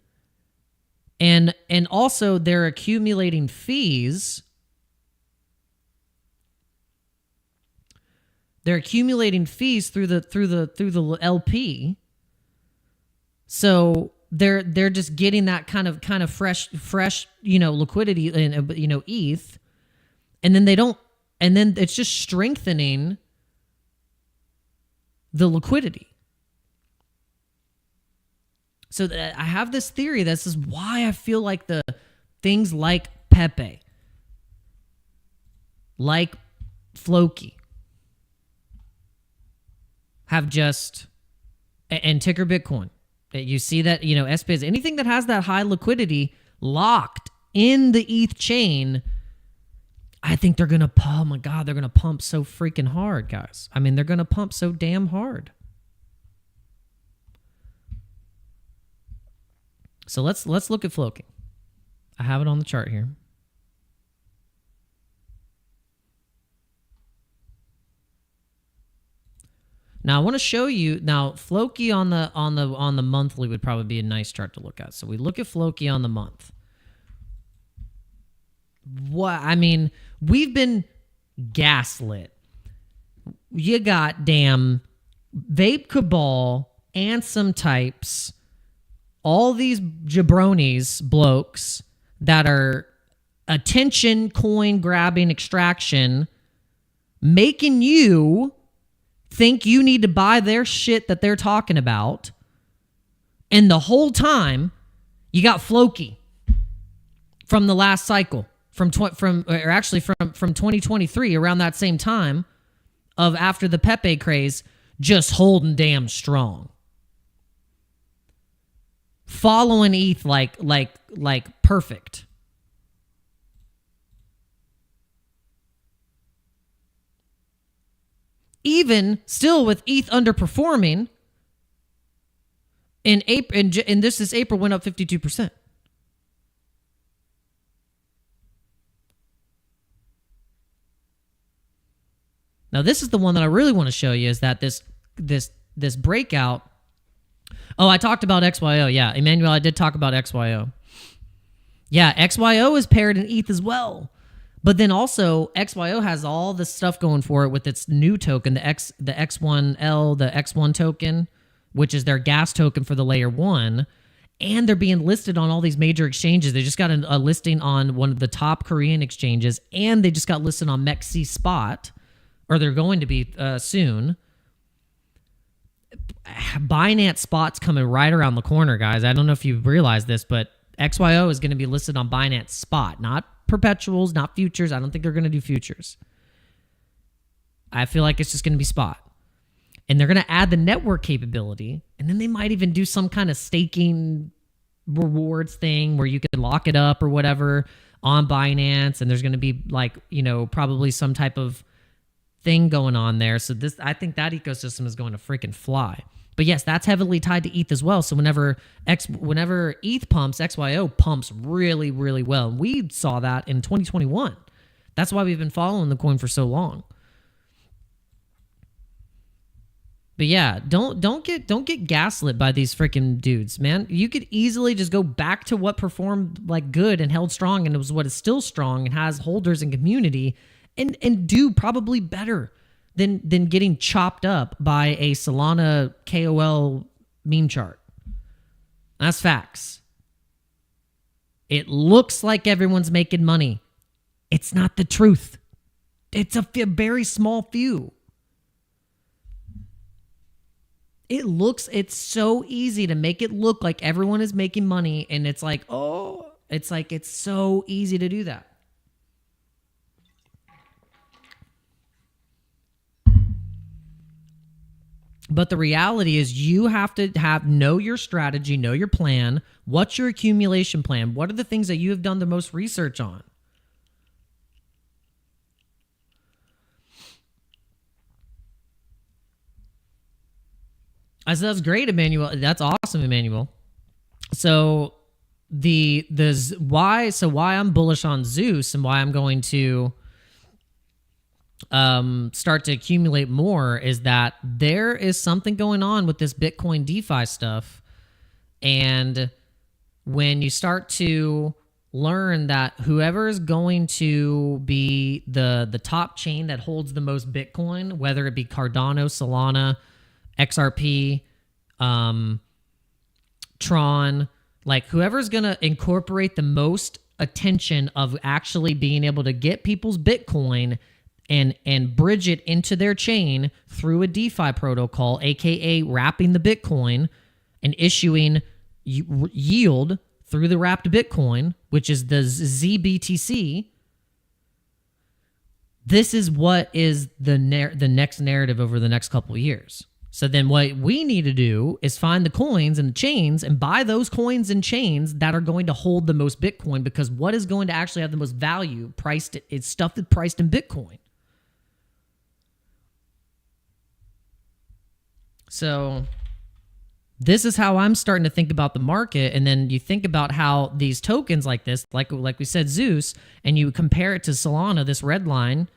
and also they're accumulating fees. They're accumulating fees through the LP. So they're just getting that kind of fresh liquidity and ETH, and then it's just strengthening the liquidity. So I have this theory. This is why I feel like the things like Pepe, like Floki, have just, and Ticker Bitcoin. You see that, SPs, anything that has that high liquidity locked in the ETH chain, I think they're going to, oh my God, they're going to pump so freaking hard, guys. I mean, they're going to pump so damn hard. So let's look at Floki. I have it on the chart here. Now I want to show you. Now Floki on the monthly would probably be a nice chart to look at. So we look at Floki on the month. We've been gaslit. You got damn Vape Cabal, Ansem types, all these jabronis, blokes that are attention coin grabbing extraction, making you think you need to buy their shit that they're talking about. And the whole time you got Floki from the last cycle, from 2023, around that same time of after the Pepe craze, just holding damn strong. Following ETH like perfect. Even still with ETH underperforming, in April, and this is April, went up 52%. Now this is the one that I really want to show you, is that this breakout. Oh, I talked about XYO. Yeah, Emmanuel, I did talk about XYO. Yeah, XYO is paired in ETH as well. But then also, XYO has all this stuff going for it with its new token, the X1L, the X1 token, which is their gas token for the layer 1. And they're being listed on all these major exchanges. They just got a listing on one of the top Korean exchanges, and they just got listed on MEXC Spot, or they're going to be soon. Binance Spot's coming right around the corner, guys. I don't know if you realize this, but XYO is going to be listed on Binance Spot, not perpetuals, not futures. I don't think they're going to do futures. I feel like it's just going to be Spot. And they're going to add the network capability, and then they might even do some kind of staking rewards thing where you can lock it up or whatever on Binance, and there's going to be probably some type of thing going on there. So I think that ecosystem is going to freaking fly. But yes, that's heavily tied to ETH as well. So whenever ETH pumps, XYO pumps really, really well. And we saw that in 2021. That's why we've been following the coin for so long. But yeah, don't get gaslit by these freaking dudes, man. You could easily just go back to what performed like good and held strong, and it was what is still strong and has holders and community, and do probably better than getting chopped up by a Solana KOL meme chart. That's facts. It looks like everyone's making money. It's not the truth. It's a very small few. It's so easy to make it look like everyone is making money, and it's like, it's so easy to do that. But the reality is you have to know your strategy, know your plan. What's your accumulation plan? What are the things that you have done the most research on? I said, that's great, Emmanuel. That's awesome, Emmanuel. So why I'm bullish on Zeus and why I'm going to start to accumulate more is that there is something going on with this Bitcoin DeFi stuff. And when you start to learn that whoever is going to be the top chain that holds the most Bitcoin, whether it be Cardano, Solana, XRP, Tron, like whoever's going to incorporate the most attention of actually being able to get people's Bitcoin and bridge it into their chain through a DeFi protocol, aka wrapping the Bitcoin and issuing yield through the wrapped Bitcoin, which is the ZBTC. This is what is the next narrative over the next couple of years. So then what we need to do is find the coins and the chains and buy those coins and chains that are going to hold the most Bitcoin, because what is going to actually have the most value priced, it's stuff that's priced in Bitcoin. So this is how I'm starting to think about the market. And then you think about how these tokens like this, like we said, Zeus, and you compare it to Solana, this red line.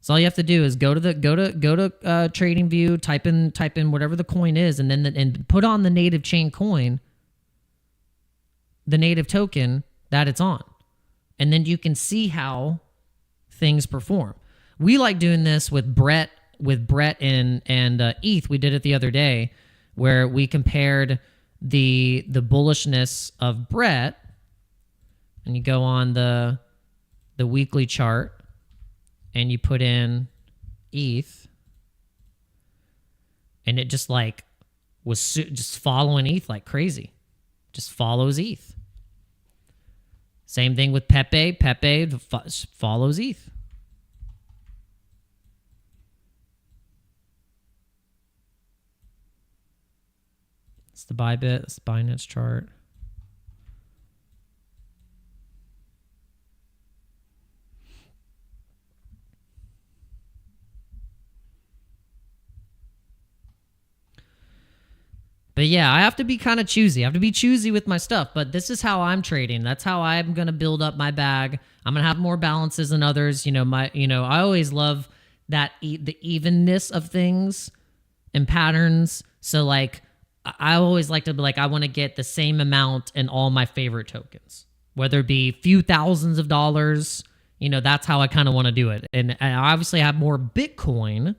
So all you have to do is go to TradingView, type in whatever the coin is, and then and put on the native chain coin, the native token that it's on, and then you can see how things perform. We like doing this with Brett and ETH. We did it the other day, where we compared the bullishness of Brett, and you go on the weekly chart and you put in ETH, and it just like was just following ETH like crazy. Just follows ETH. Same thing with Pepe. Pepe follows ETH. It's the Bybit, it's the Binance chart. But yeah, I have to be kind of choosy. I have to be choosy with my stuff. But this is how I'm trading. That's how I'm going to build up my bag. I'm going to have more balances than others. I always love that the evenness of things and patterns. So like, I always like to be like, I want to get the same amount in all my favorite tokens, whether it be a few thousands of dollars. That's how I kind of want to do it. And I obviously have more Bitcoin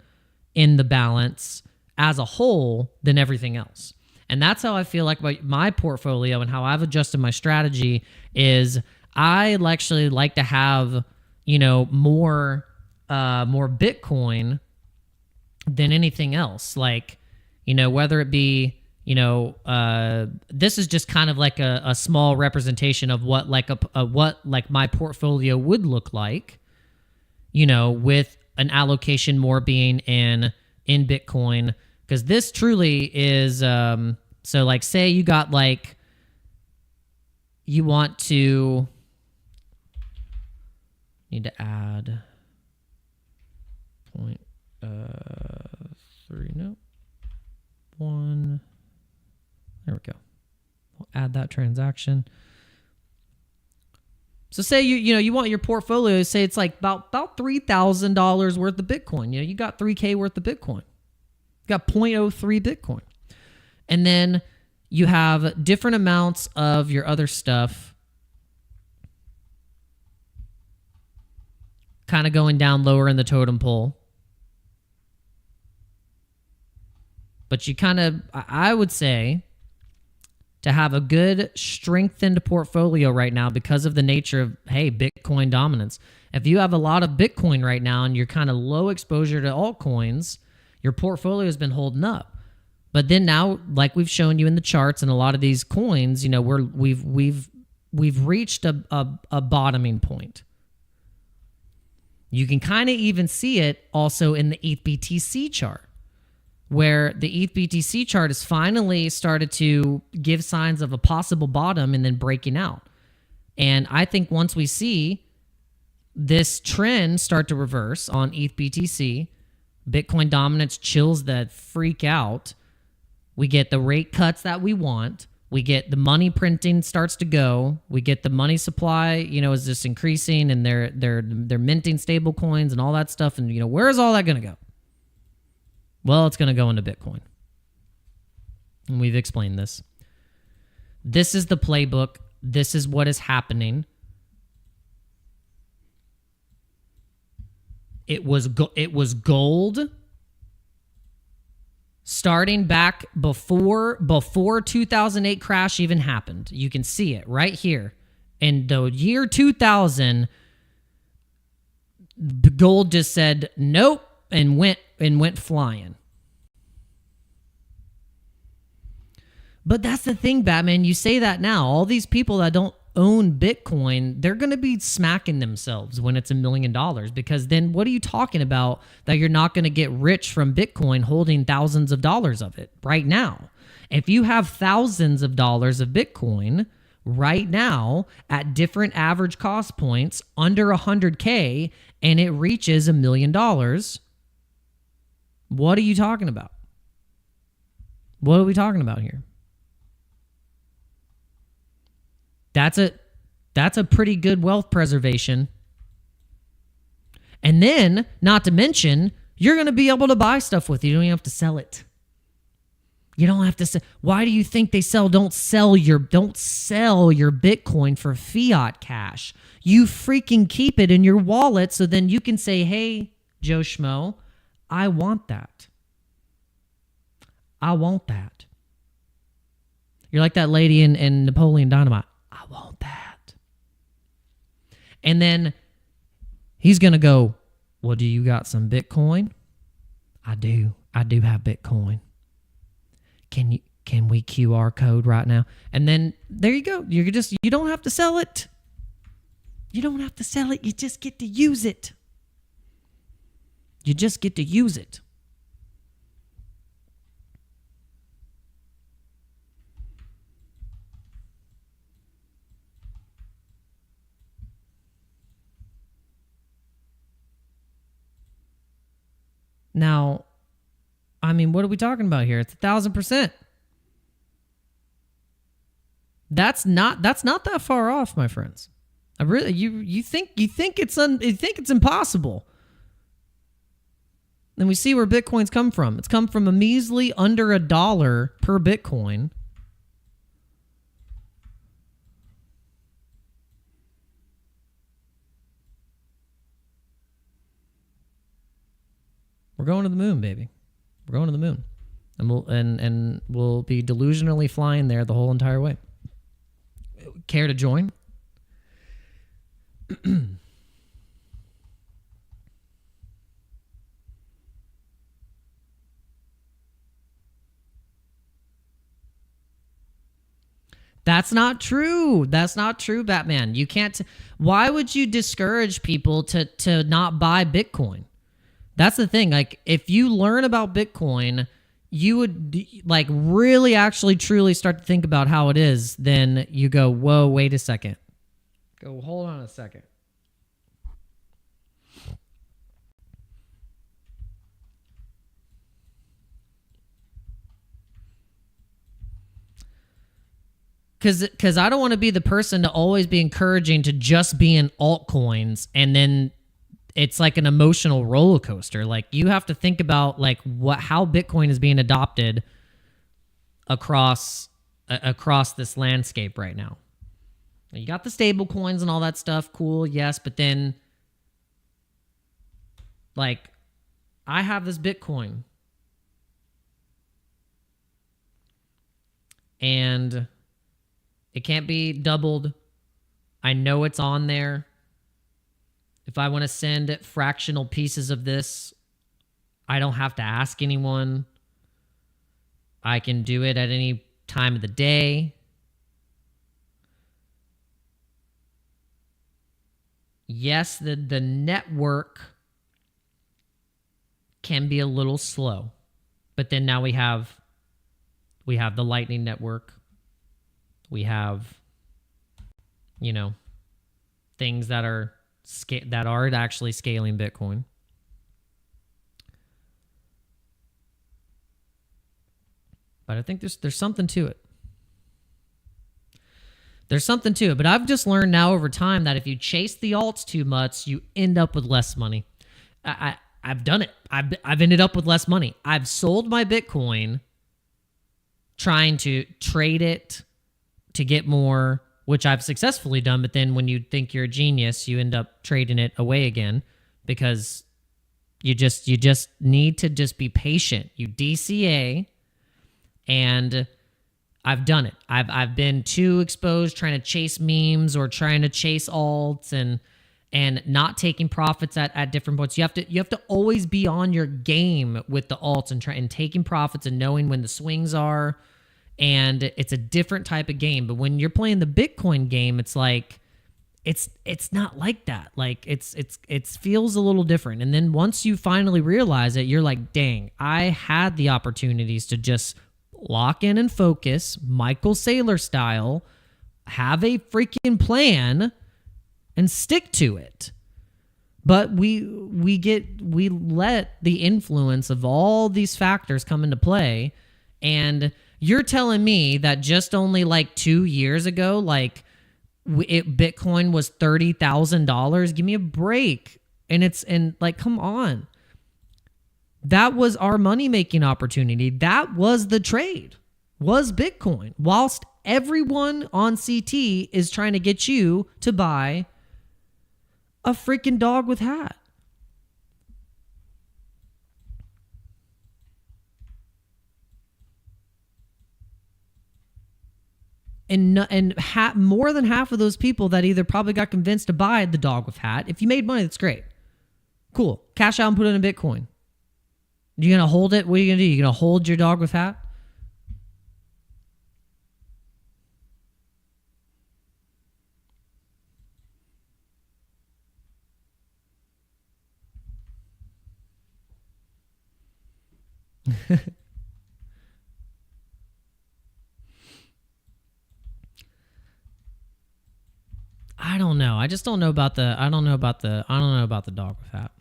in the balance as a whole than everything else. And that's how I feel like about my portfolio and how I've adjusted my strategy is I actually like to have, more Bitcoin than anything else. Like, whether it be, this is just kind of like a small representation of what what my portfolio would look like, with an allocation more being in Bitcoin. Because this truly is, so like say you got like, you want to, need to add 0.3, no, 1, there we go. We'll add that transaction. So say you want your portfolio, say it's like about $3,000 worth of Bitcoin. You got 3K worth of Bitcoin. You got 0.03 Bitcoin. And then you have different amounts of your other stuff kind of going down lower in the totem pole. But you kind of, I would say, to have a good strengthened portfolio right now because of the nature of, hey, Bitcoin dominance. If you have a lot of Bitcoin right now and you're kind of low exposure to altcoins, your portfolio has been holding up. But then now, like we've shown you in the charts and a lot of these coins, we've reached a bottoming point. You can kind of even see it also in the ETH-BTC chart, where the ETH-BTC chart has finally started to give signs of a possible bottom and then breaking out. And I think once we see this trend start to reverse on ETH-BTC, Bitcoin dominance chills the freak out, We get the rate cuts that we want. We get the money printing starts to go. We get the money supply, is just increasing, and they're minting stable coins and all that stuff. And where is all that going to go? Well, it's going to go into Bitcoin. And we've explained this. This is the playbook. This is what is happening. It was gold starting back before 2008 crash even happened. You can see it right here. In the year 2000, the gold just said nope and went flying. But that's the thing, Batman. You say that now. All these people that don't own Bitcoin, they're going to be smacking themselves when it's $1 million, because then what are you talking about that you're not going to get rich from Bitcoin holding thousands of dollars of it right now? If you have thousands of dollars of Bitcoin right now at different average cost points under 100K and it reaches $1 million, what are you talking about? What are we talking about here? That's a pretty good wealth preservation. And then, not to mention, you're going to be able to buy stuff with it. You don't even have to sell it. You don't have to sell. Why do you think they sell? Don't sell your Bitcoin for fiat cash. You freaking keep it in your wallet so then you can say, hey, Joe Schmo, I want that. I want that. You're like that lady in Napoleon Dynamite. I want that. And then he's going to go, well, do you got some Bitcoin? I do. I do have Bitcoin. Can we QR code right now? And then there you go. You don't have to sell it. You don't have to sell it. You just get to use it. You just get to use it. Now, I mean, what are we talking about here? It's 1,000%. That's not that far off, my friends. I really you think it's impossible. Then we see where Bitcoin's come from. It's come from a measly under $1 per Bitcoin. We're going to the moon, baby. We're going to the moon. And we'll be delusionally flying there the whole entire way. Care to join? That's not true. That's not true, Batman. You can't. Why would you discourage people to not buy Bitcoin? That's the thing. Like, if you learn about Bitcoin, you would like really actually truly start to think about how it is. Then you go, whoa, wait a second. Go, hold on a second. Because I don't want to be the person to always be encouraging to just be in altcoins, and then it's like an emotional roller coaster. Like, you have to think about like how Bitcoin is being adopted across this landscape right now. You got the stable coins and all that stuff, cool, yes, but then like I have this Bitcoin and it can't be doubled. I know it's on there. If I want to send fractional pieces of this, I don't have to ask anyone. I can do it at any time of the day. Yes, the network can be a little slow, but then now we have the Lightning Network. We have, things that are actually scaling Bitcoin. But I think there's something to it. There's something to it. But I've just learned now over time that if you chase the alts too much, you end up with less money. I've done it. I've ended up with less money. I've sold my Bitcoin trying to trade it to get more, which I've successfully done. But then when you think you're a genius, you end up trading it away again because you just need to just be patient. You DCA, and I've done it. I've been too exposed trying to chase memes or trying to chase alts and not taking profits at different points. You have to always be on your game with the alts and taking profits and knowing when the swings are. And it's a different type of game. But when you're playing the Bitcoin game, it's like it's not like that. Like it feels a little different. And then once you finally realize it, you're like, dang, I had the opportunities to just lock in and focus, Michael Saylor style, have a freaking plan and stick to it. But we let the influence of all these factors come into play. And you're telling me that just only like 2 years ago, like Bitcoin was $30,000. Give me a break. And like, come on. That was our money-making opportunity. That was the trade, was Bitcoin. Whilst everyone on CT is trying to get you to buy a freaking dog with hat. And more than half of those people that either probably got convinced to buy the dog with hat, if you made money, that's great. Cool. Cash out and put it in a Bitcoin. You going to hold it? What are you going to do? You going to hold your dog with hat? I don't know. I just don't know about the dog with hat.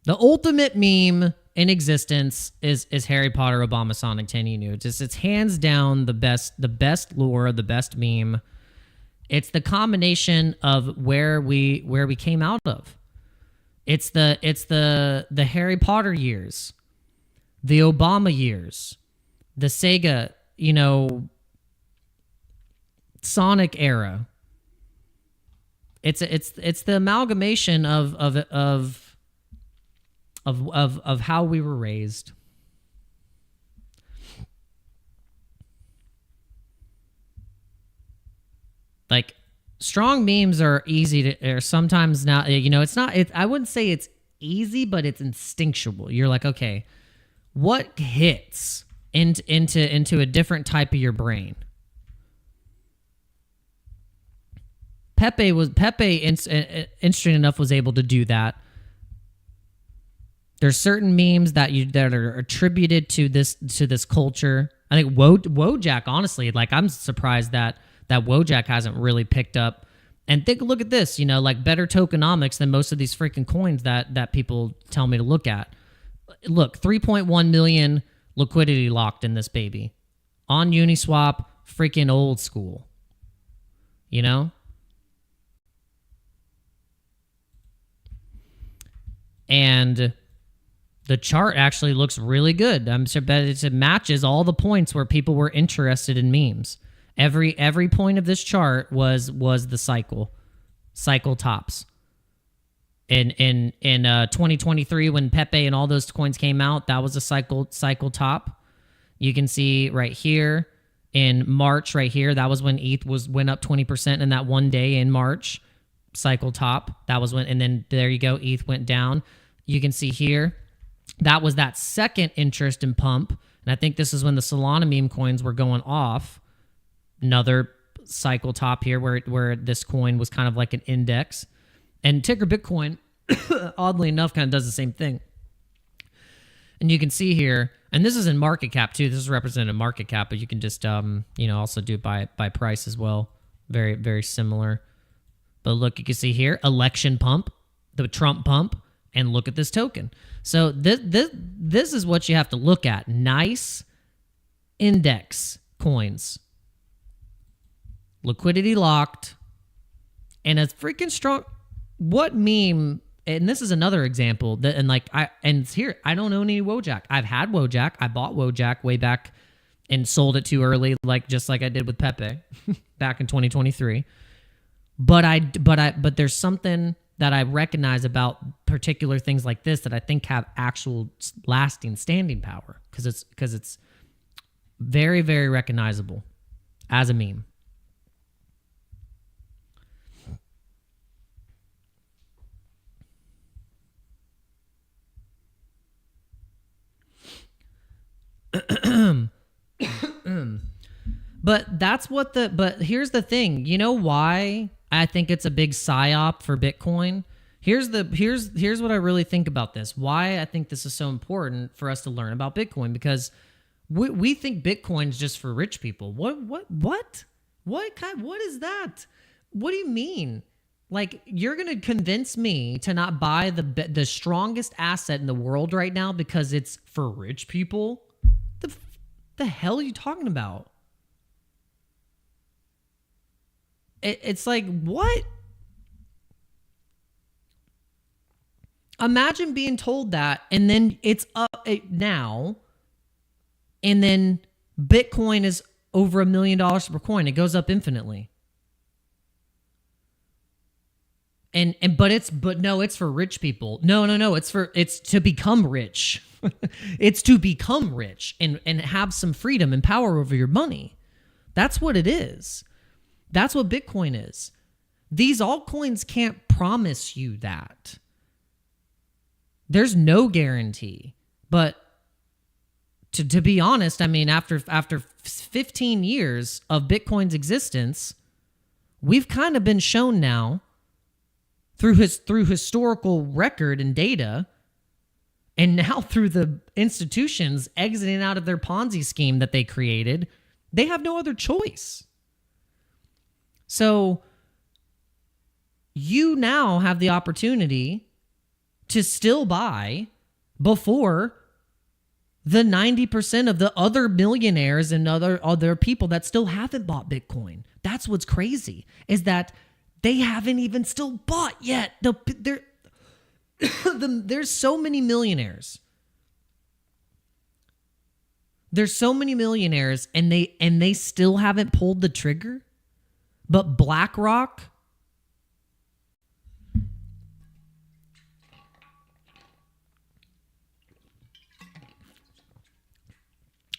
The ultimate meme in existence is Harry Potter Obama Sonic 10 nudes. It's hands down the best lore, the best meme. It's the combination of where we came out of. It's the Harry Potter years, the Obama years, the Sega, Sonic era. It's the amalgamation of how we were raised. Like, strong memes are easy to, or sometimes not, it's not, I wouldn't say it's easy, but it's instinctual. You're like, okay, what hits into a different type of your brain? Pepe, interesting enough, was able to do that. There's certain memes that are attributed to this culture. I think Wojak, honestly, like, I'm surprised that Wojak hasn't really picked up. And take a look at this, like, better tokenomics than most of these freaking coins that people tell me to look at. Look, 3.1 million liquidity locked in this baby. On Uniswap, freaking old school. And the chart actually looks really good. I'm sure it matches all the points where people were interested in memes. Every point of this chart was the cycle tops. In 2023, when Pepe and all those coins came out, that was a cycle top. You can see right here in March, right here, that was when ETH went up 20% in that one day in March. Cycle top. That was when, and then there you go, ETH went down. You can see here, that was that second interest in pump. And I think this is when the Solana meme coins were going off. Another cycle top here where this coin was kind of like an index. And ticker Bitcoin, oddly enough, kind of does the same thing. And you can see here, and this is in market cap too. This is represented in market cap, but you can just also do it by price as well. Very, very similar. But look, you can see here, election pump, the Trump pump, and look at this token. So this is what you have to look at. Nice index coins, liquidity locked, and a freaking strong. What meme? And this is another example that, here I don't own any Wojak. I've had Wojak. I bought Wojak way back and sold it too early, just like I did with Pepe back in 2023. But there's something that I recognize about particular things like this that I think have actual lasting standing power because it's very, very recognizable as a meme. But here's the thing. You know why I think it's a big psyop for Bitcoin? Here's what I really think about this. Why I think this is so important for us to learn about Bitcoin, because we think Bitcoin's just for rich people. What is that? What do you mean? Like, you're going to convince me to not buy the strongest asset in the world right now because it's for rich people? The hell are you talking about? It's like, what? Imagine being told that, and then it's up now, and then Bitcoin is over $1 million per coin. It goes up infinitely. But no, it's for rich people. No. It's to become rich. It's to become rich and have some freedom and power over your money. That's what it is. That's what Bitcoin is. These altcoins can't promise you that. There's no guarantee. But to be honest, I mean, after 15 years of Bitcoin's existence, we've kind of been shown now through historical record and data, and now through the institutions exiting out of their Ponzi scheme that they created, they have no other choice. So you now have the opportunity to still buy before the 90% of the other millionaires and other people that still haven't bought Bitcoin. That's what's crazy, is that they haven't even still bought yet. There's so many millionaires. There's so many millionaires, and they still haven't pulled the trigger. But BlackRock,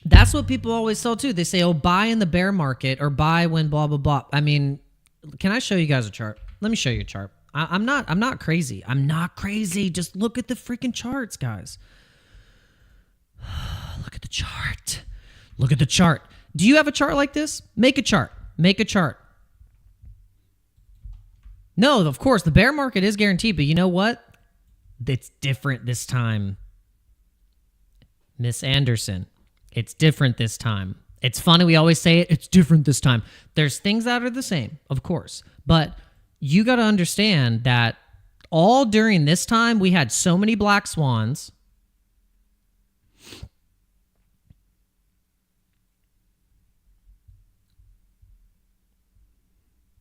that's what people always sell too. They say, "Oh, buy in the bear market or buy when blah blah blah." I mean, can I show you guys a chart? Let me show you a chart. I'm not crazy. I'm not crazy. Just look at the freaking charts, guys. Look at the chart. Look at the chart. Do you have a chart like this? Make a chart. Make a chart. No, of course, the bear market is guaranteed, but you know what? It's different this time. Miss Anderson, it's different this time. It's funny, we always say it, it's different this time. There's things that are the same, of course, but you got to understand that all during this time, we had so many black swans.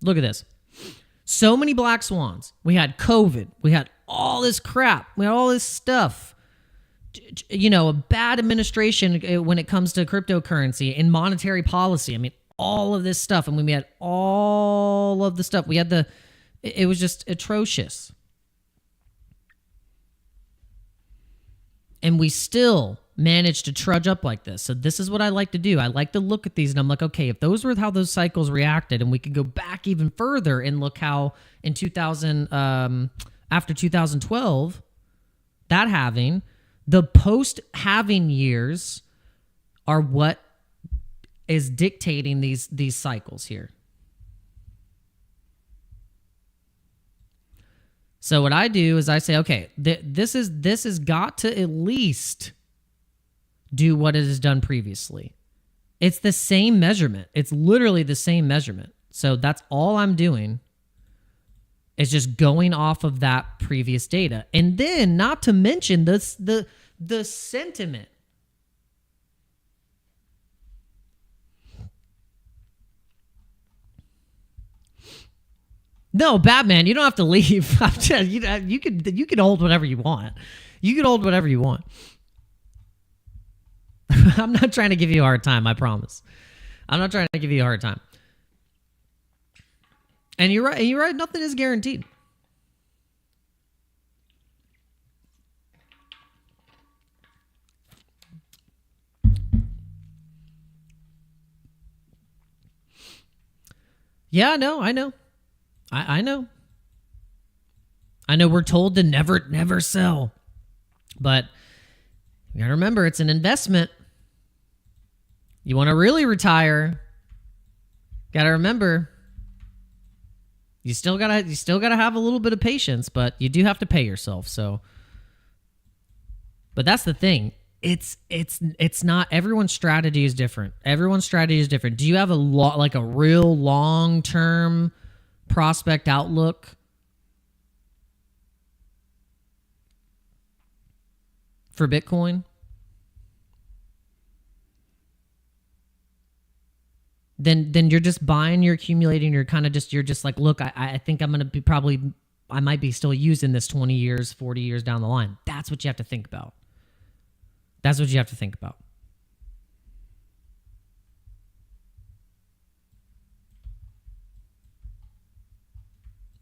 Look at this. So many black swans. We had COVID. We had all this crap. We had all this stuff. You know, a bad administration when it comes to cryptocurrency and monetary policy. I mean, all of this stuff. And we had all of the stuff. We had it was just atrocious. And we still managed to trudge up like this. So this is what I like to do. I like to look at these and I'm like, okay, if those were how those cycles reacted, and we could go back even further and look how in after 2012, that halving, the post-halving years are what is dictating these cycles here. So what I do is I say, okay, this has got to at least do what it has done previously. It's the same measurement. It's literally the same measurement. So that's all I'm doing is just going off of that previous data. And then not to mention the sentiment. No, Batman, you don't have to leave. You can hold whatever you want. You can hold whatever you want. I'm not trying to give you a hard time, I promise. I'm not trying to give you a hard time. And you're right. You're right. Nothing is guaranteed. Yeah, no, I know. I know. I know we're told to never sell. But you gotta remember, it's an investment. You want to really retire, gotta remember, you still gotta have a little bit of patience, but you do have to pay yourself. So, but that's the thing. It's not, everyone's strategy is different. Everyone's strategy is different. Do you have a real long-term prospect outlook for Bitcoin? Then you're just buying, you're accumulating, you're just like, look, I think I'm going to I might be still using this 20 years, 40 years down the line. That's what you have to think about. That's what you have to think about.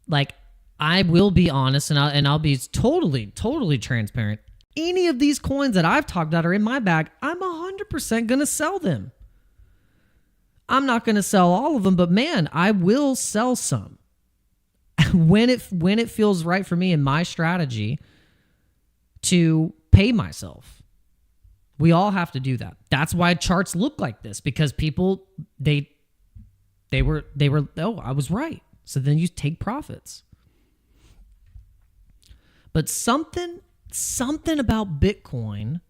Like, I will be honest, and I'll be totally transparent. Any of these coins that I've talked about are in my bag, I'm 100% going to sell them. I'm not going to sell all of them, but man, I will sell some when it feels right for me and my strategy to pay myself. We all have to do that. That's why charts look like this, because people they were oh, I was right. So then you take profits. But something about Bitcoin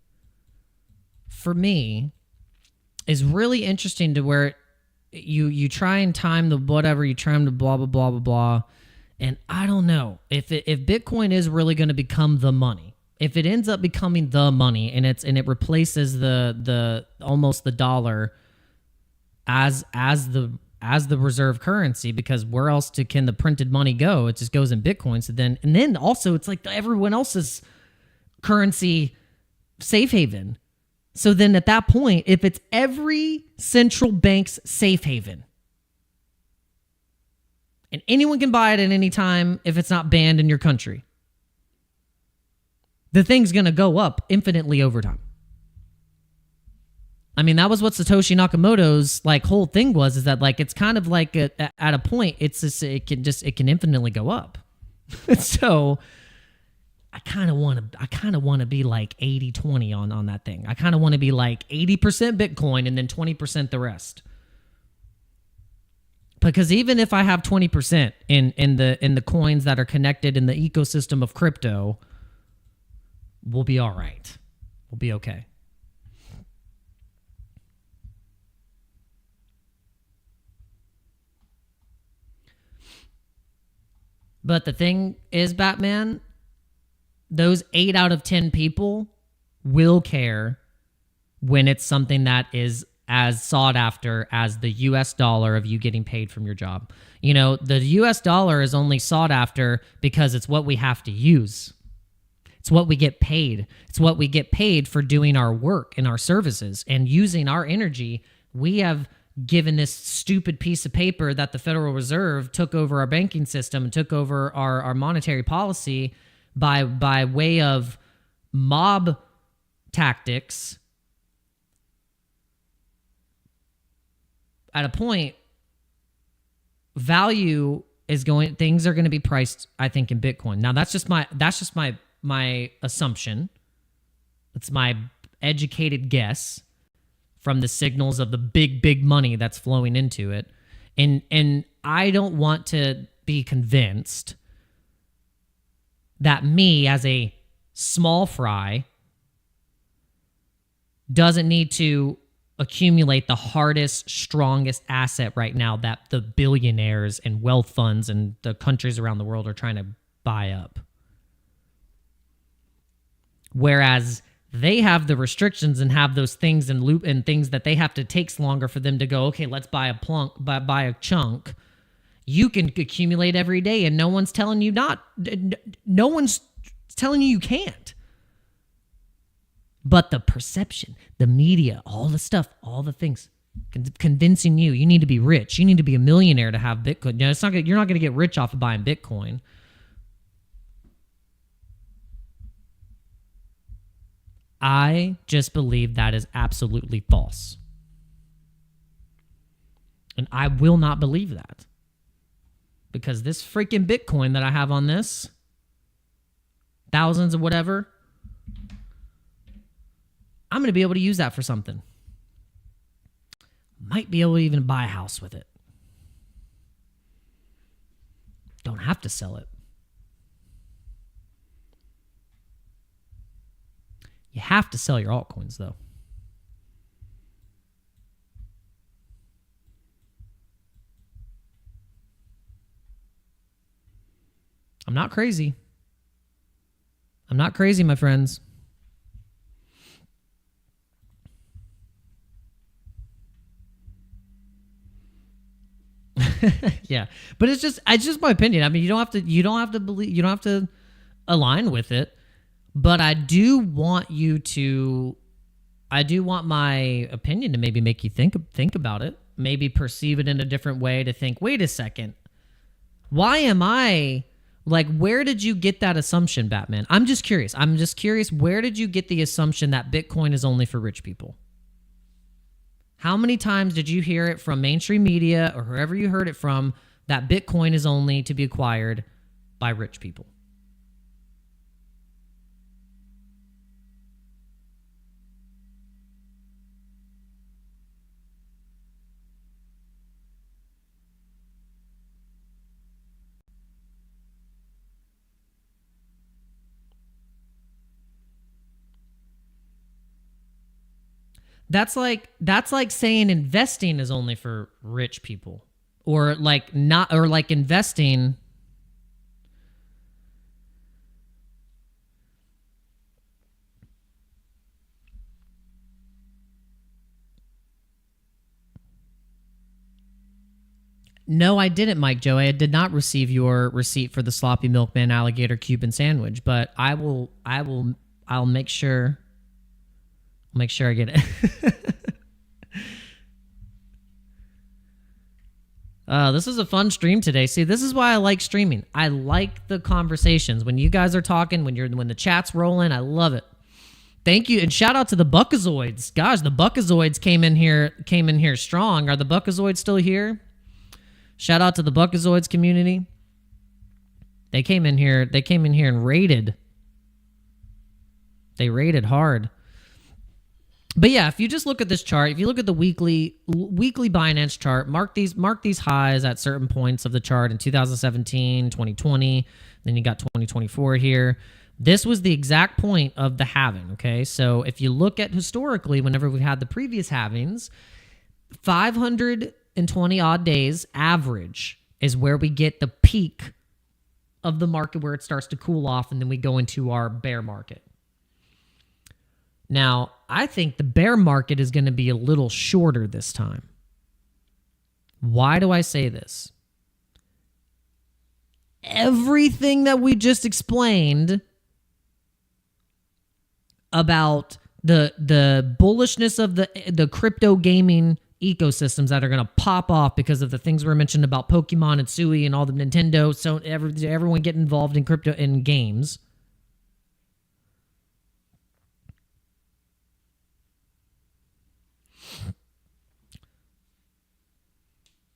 for me is really interesting, to where you try and time the whatever, you try to blah blah blah blah blah, and I don't know if Bitcoin is really going to become the money. If it ends up becoming the money and it replaces the almost the dollar as the reserve currency, because where else can the printed money go? It just goes in Bitcoin. So then also it's like everyone else's currency safe haven. So then at that point, if it's every central bank's safe haven, and anyone can buy it at any time if it's not banned in your country, the thing's going to go up infinitely over time. I mean, that was what Satoshi Nakamoto's whole thing was, is that it's kind of like at a point, it can infinitely go up. So I kind of want to be like 80-20 on that thing. I kind of want to be like 80% Bitcoin and then 20% the rest. Because even if I have 20% in the coins that are connected in the ecosystem of crypto, we'll be all right. We'll be okay. But the thing is, Batman, those 8 out of 10 people will care when it's something that is as sought after as the US dollar of you getting paid from your job. You know, the US dollar is only sought after because it's what we have to use. It's what we get paid. It's what we get paid for doing our work and our services and using our energy. We have given this stupid piece of paper that the Federal Reserve took over our banking system and took over our monetary policy by way of mob tactics. At a point, things are going to be priced, I think, in Bitcoin. Now that's just my assumption. It's my educated guess from the signals of the big money that's flowing into it. And I don't want to be convinced that me as a small fry doesn't need to accumulate the hardest, strongest asset right now that the billionaires and wealth funds and the countries around the world are trying to buy up. Whereas they have the restrictions and have those things and things that they have to take longer for them to go, okay, let's buy a chunk. You can accumulate every day and no one's telling you not. No one's telling you can't. But the perception, the media, all the stuff, all the things convincing you need to be rich. You need to be a millionaire to have Bitcoin. No, it's not. You're not going to get rich off of buying Bitcoin. I just believe that is absolutely false. And I will not believe that. Because this freaking Bitcoin that I have on this, thousands of whatever, I'm going to be able to use that for something. Might be able to even buy a house with it. Don't have to sell it. You have to sell your altcoins, though. I'm not crazy. I'm not crazy, my friends. Yeah, but it's just my opinion. I mean, you don't have to believe, you don't have to align with it, but I do want my opinion to maybe make you think about it, maybe perceive it in a different way, to think, wait a second, why am I like, where did you get that assumption, Batman? I'm just curious. Where did you get the assumption that Bitcoin is only for rich people? How many times did you hear it from mainstream media or whoever you heard it from that Bitcoin is only to be acquired by rich people? That's like saying investing is only for rich people, or like investing. No, I didn't, Mike Joe. I did not receive your receipt for the sloppy milkman alligator Cuban sandwich, but I'll make sure. Make sure I get it. This is a fun stream today. See, this is why I like streaming. I like the conversations. When you guys are talking, when the chat's rolling, I love it. Thank you, and shout out to the Buckazoids. Gosh, the Buckazoids came in here strong. Are the Buckazoids still here? Shout out to the Buckazoids community. They came in here and raided. They raided hard. But yeah, if you just look at this chart, if you look at the weekly Binance chart, mark these highs at certain points of the chart in 2017, 2020, then you got 2024 here. This was the exact point of the halving, okay? So if you look at historically, whenever we've had the previous halvings, 520 odd days average is where we get the peak of the market, where it starts to cool off, and then we go into our bear market. Now, I think the bear market is going to be a little shorter this time. Why do I say this? Everything that we just explained about the bullishness of the crypto gaming ecosystems that are going to pop off because of the things we mentioned about Pokemon and Sui and all the Nintendo, so everyone getting involved in crypto in games.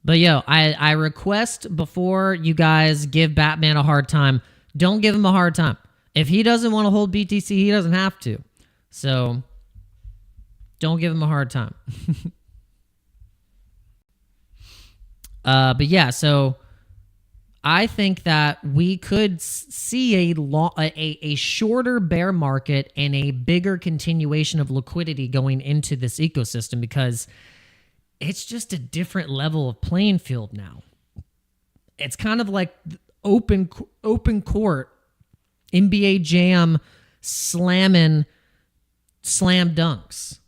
But yo, I request, before you guys give Batman a hard time, don't give him a hard time. If he doesn't want to hold BTC, he doesn't have to. So don't give him a hard time. But yeah, so I think that we could see a shorter bear market and a bigger continuation of liquidity going into this ecosystem, because it's just a different level of playing field now. It's kind of like open court, NBA Jam slamming slam dunks.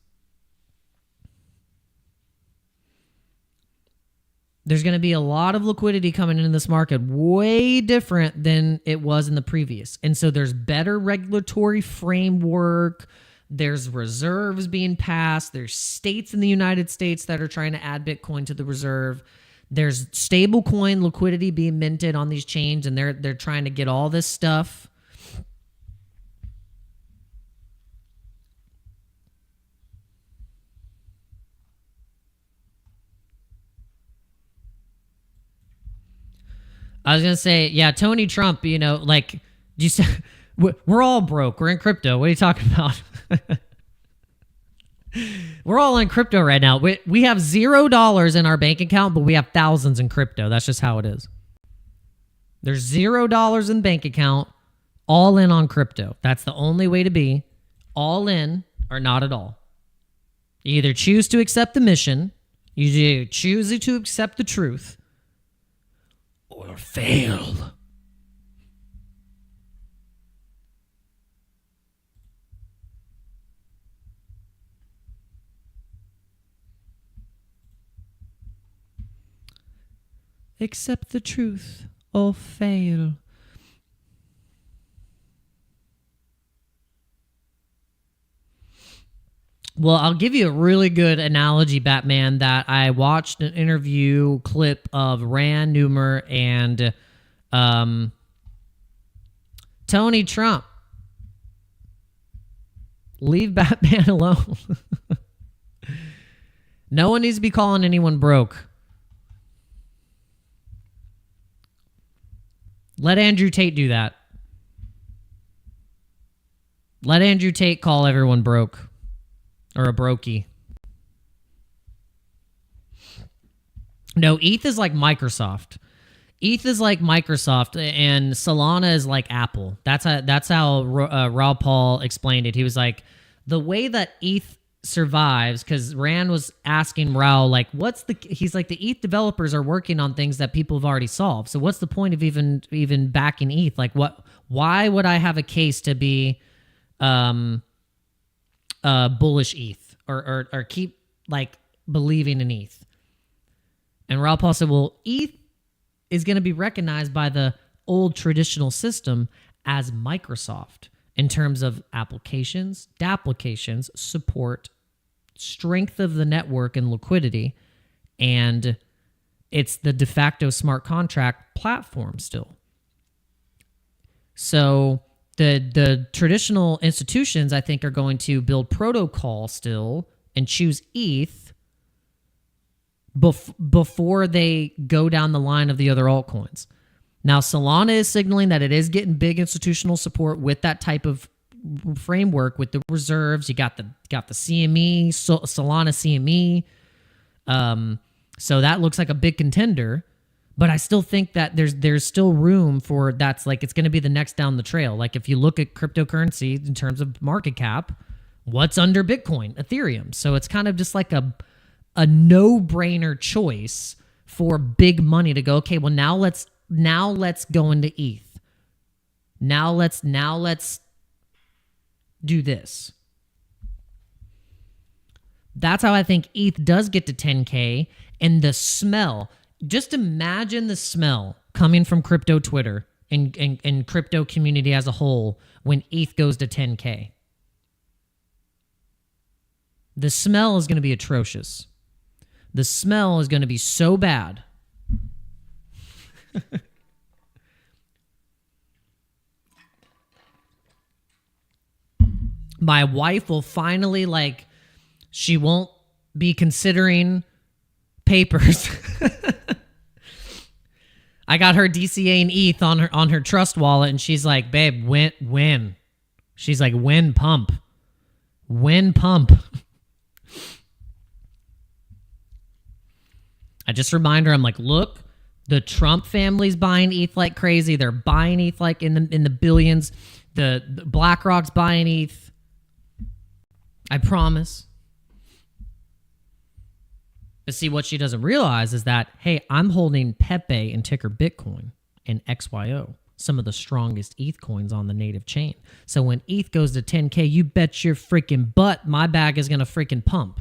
There's going to be a lot of liquidity coming into this market, way different than it was in the previous. And so there's better regulatory framework. There's reserves being passed. There's states in the United States that are trying to add Bitcoin to the reserve. There's stable coin liquidity being minted on these chains, and they're trying to get all this stuff. I was going to say, yeah, Tony Trump, you know, like, you said, we're all broke. We're in crypto. What are you talking about? We're all in crypto right now. We have $0 in our bank account, but we have thousands in crypto. That's just how it is. There's $0 in bank account, all in on crypto. That's the only way to be. All in or not at all. You either choose to accept the mission, you choose to accept the truth, or fail. Accept the truth or fail. Well, I'll give you a really good analogy, Batman, that I watched an interview clip of Rand Newmer and Tony Trump. Leave Batman alone. No one needs to be calling anyone broke. Let Andrew Tate do that. Let Andrew Tate call everyone broke. Or a brokey. No, ETH is like Microsoft. ETH is like Microsoft, and Solana is like Apple. That's how Raul Paul explained it. He was like, the way that ETH survives, because Rand was asking Raul, like, he's like, the ETH developers are working on things that people have already solved. So what's the point of even backing ETH? Like, why would I have a case to be bullish ETH or keep like believing in ETH? And Raul Paul said, well, ETH is going to be recognized by the old traditional system as Microsoft in terms of applications, dapplications, support, strength of the network and liquidity, and it's the de facto smart contract platform still. So the traditional institutions, I think, are going to build protocol still and choose ETH before they go down the line of the other altcoins. Now, Solana is signaling that it is getting big institutional support with that type of framework with the reserves. You got the CME, Solana CME. So that looks like a big contender. But I still think that there's still room for that's like it's going to be the next down the trail. Like if you look at cryptocurrency in terms of market cap, what's under Bitcoin? Ethereum. So it's kind of just like a no-brainer choice for big money to go, okay, well now let's go into ETH. Now let's do this. That's how I think ETH does get to 10K. And the smell, just imagine the smell coming from crypto Twitter and crypto community as a whole when ETH goes to 10K. The smell is going to be atrocious. The smell is going to be so bad. My wife will finally, like, she won't be considering papers. I got her DCA and ETH on her trust wallet, and she's like, babe, when? She's like, when pump? When pump? I just remind her, I'm like, look, the Trump family's buying ETH like crazy. They're buying ETH like in the billions. The BlackRock's buying ETH. I promise. But see, what she doesn't realize is that, hey, I'm holding Pepe and ticker Bitcoin and XYO, some of the strongest ETH coins on the native chain. So when ETH goes to 10K, you bet your freaking butt my bag is going to freaking pump.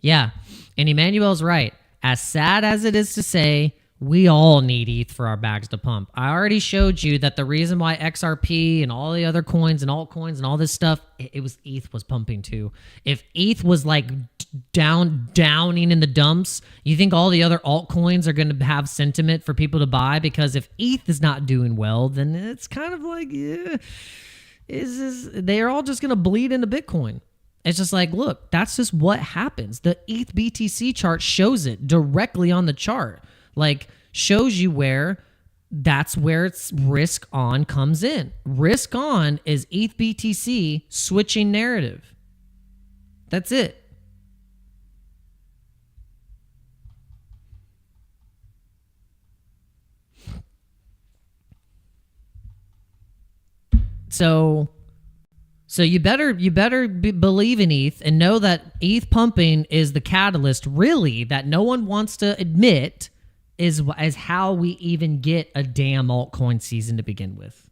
Yeah. And Emmanuel's right. As sad as it is to say, we all need ETH for our bags to pump. I already showed you that the reason why XRP and all the other coins and altcoins and all this stuff, it was ETH was pumping too. If ETH was like downing in the dumps, you think all the other altcoins are going to have sentiment for people to buy? Because if ETH is not doing well, then it's kind of like, yeah, they're all just going to bleed into Bitcoin. It's just like, look, that's just what happens. The ETH BTC chart shows it directly on the chart. Like, shows you where that's where it's risk on comes in. Risk on is ETH BTC switching narrative. That's it. So you better believe in ETH and know that ETH pumping is the catalyst, really, that no one wants to admit is how we even get a damn altcoin season to begin with.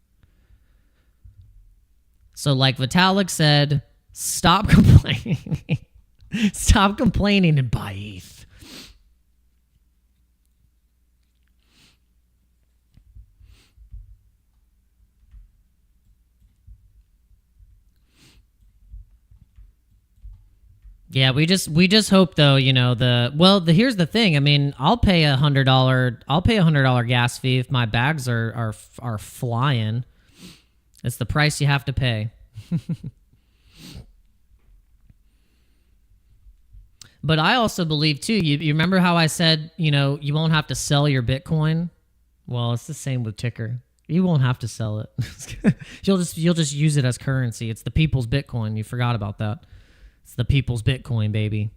So like Vitalik said, stop complaining. Stop complaining and buy ETH. Yeah, we just hope though, you know, here's the thing. I mean, I'll pay $100 gas fee if my bags are flying. It's the price you have to pay. But I also believe too, you remember how I said, you know, you won't have to sell your Bitcoin? Well, it's the same with Ticker. You won't have to sell it. You'll just use it as currency. It's the people's Bitcoin. You forgot about that. It's the people's Bitcoin, baby.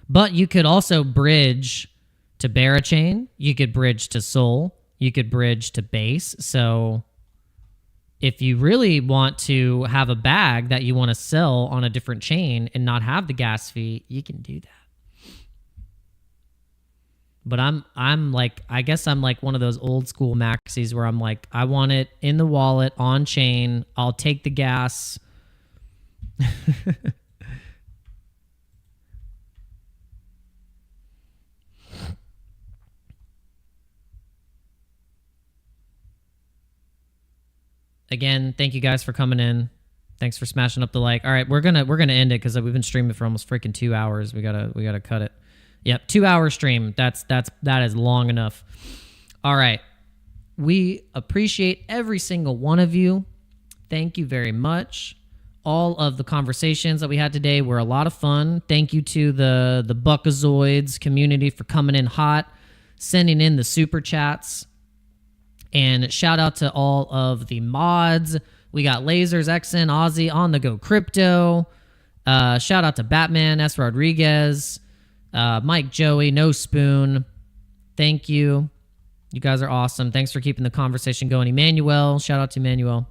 But you could also bridge to Barachain. You could bridge to Sol. You could bridge to Base. So if you really want to have a bag that you want to sell on a different chain and not have the gas fee, you can do that. But I'm like, I guess I'm like one of those old school maxis where I'm like, I want it in the wallet, on chain. I'll take the gas. Again, thank you guys for coming in. Thanks for smashing up the like. All right, we're gonna end it because we've been streaming for almost freaking 2 hours. We gotta cut it. Yep, 2 hour stream. That is long enough. All right, we appreciate every single one of you. Thank you very much. All of the conversations that we had today were a lot of fun. Thank you to the Buckazoids community for coming in hot, sending in the super chats. And shout out to all of the mods. We got Lasers, XN, Aussie, On The Go Crypto. Shout out to Batman, S. Rodriguez, Mike, Joey, No Spoon. Thank you. You guys are awesome. Thanks for keeping the conversation going. Emmanuel, shout out to Emmanuel.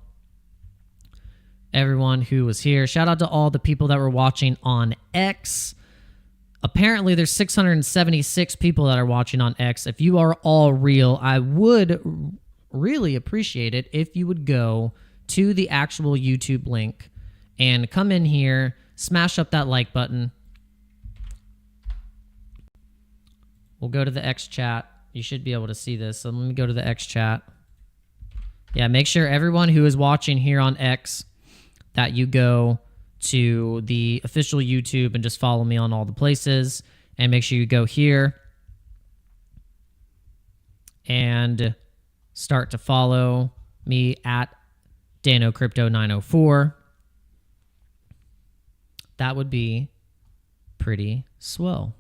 Everyone who was here. Shout out to all the people that were watching on X. Apparently, there's 676 people that are watching on X. If you are all real, I would really appreciate it if you would go to the actual YouTube link and come in here, smash up that like button. We'll go to the X chat. You should be able to see this. So let me go to the X chat. Yeah, make sure everyone who is watching here on X that you go to the official YouTube and just follow me on all the places. And make sure you go here and start to follow me at Dano Crypto 904. That would be pretty swell.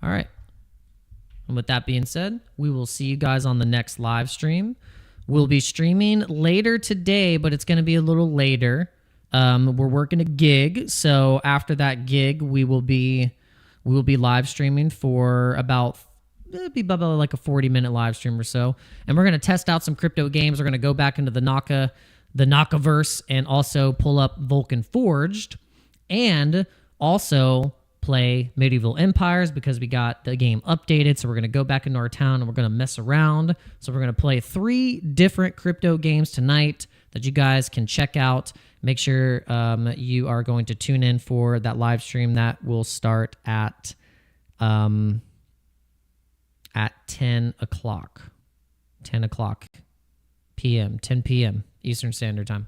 All right. And with that being said, we will see you guys on the next live stream. We'll be streaming later today, but it's going to be a little later. We're working a gig, so after that gig, we will be live streaming for about like a 40-minute live stream or so, and we're going to test out some crypto games. We're going to go back into the Nakaverse and also pull up Vulcan Forged, and also play Medieval Empires because we got the game updated. So we're going to go back into our town and we're going to mess around. So we're going to play 3 different crypto games tonight that you guys can check out. make sure you are going to tune in for that live stream that will start at 10 o'clock. 10 o'clock p.m. 10 p.m. Eastern Standard Time.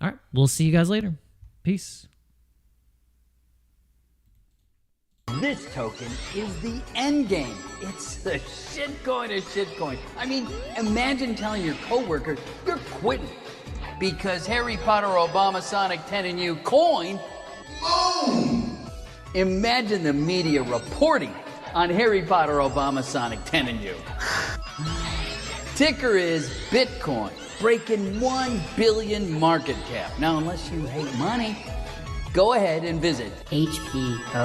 All right, we'll see you guys later. Peace. This token is the end game. It's the shitcoin of shitcoin. I mean, imagine telling your coworker you're quitting because Harry Potter Obama Sonic 10 and you coin. Boom! Imagine the media reporting on Harry Potter Obama Sonic 10 and you. Ticker is Bitcoin, breaking 1 billion market cap. Now, unless you hate money, go ahead and visit HPOSNI.com.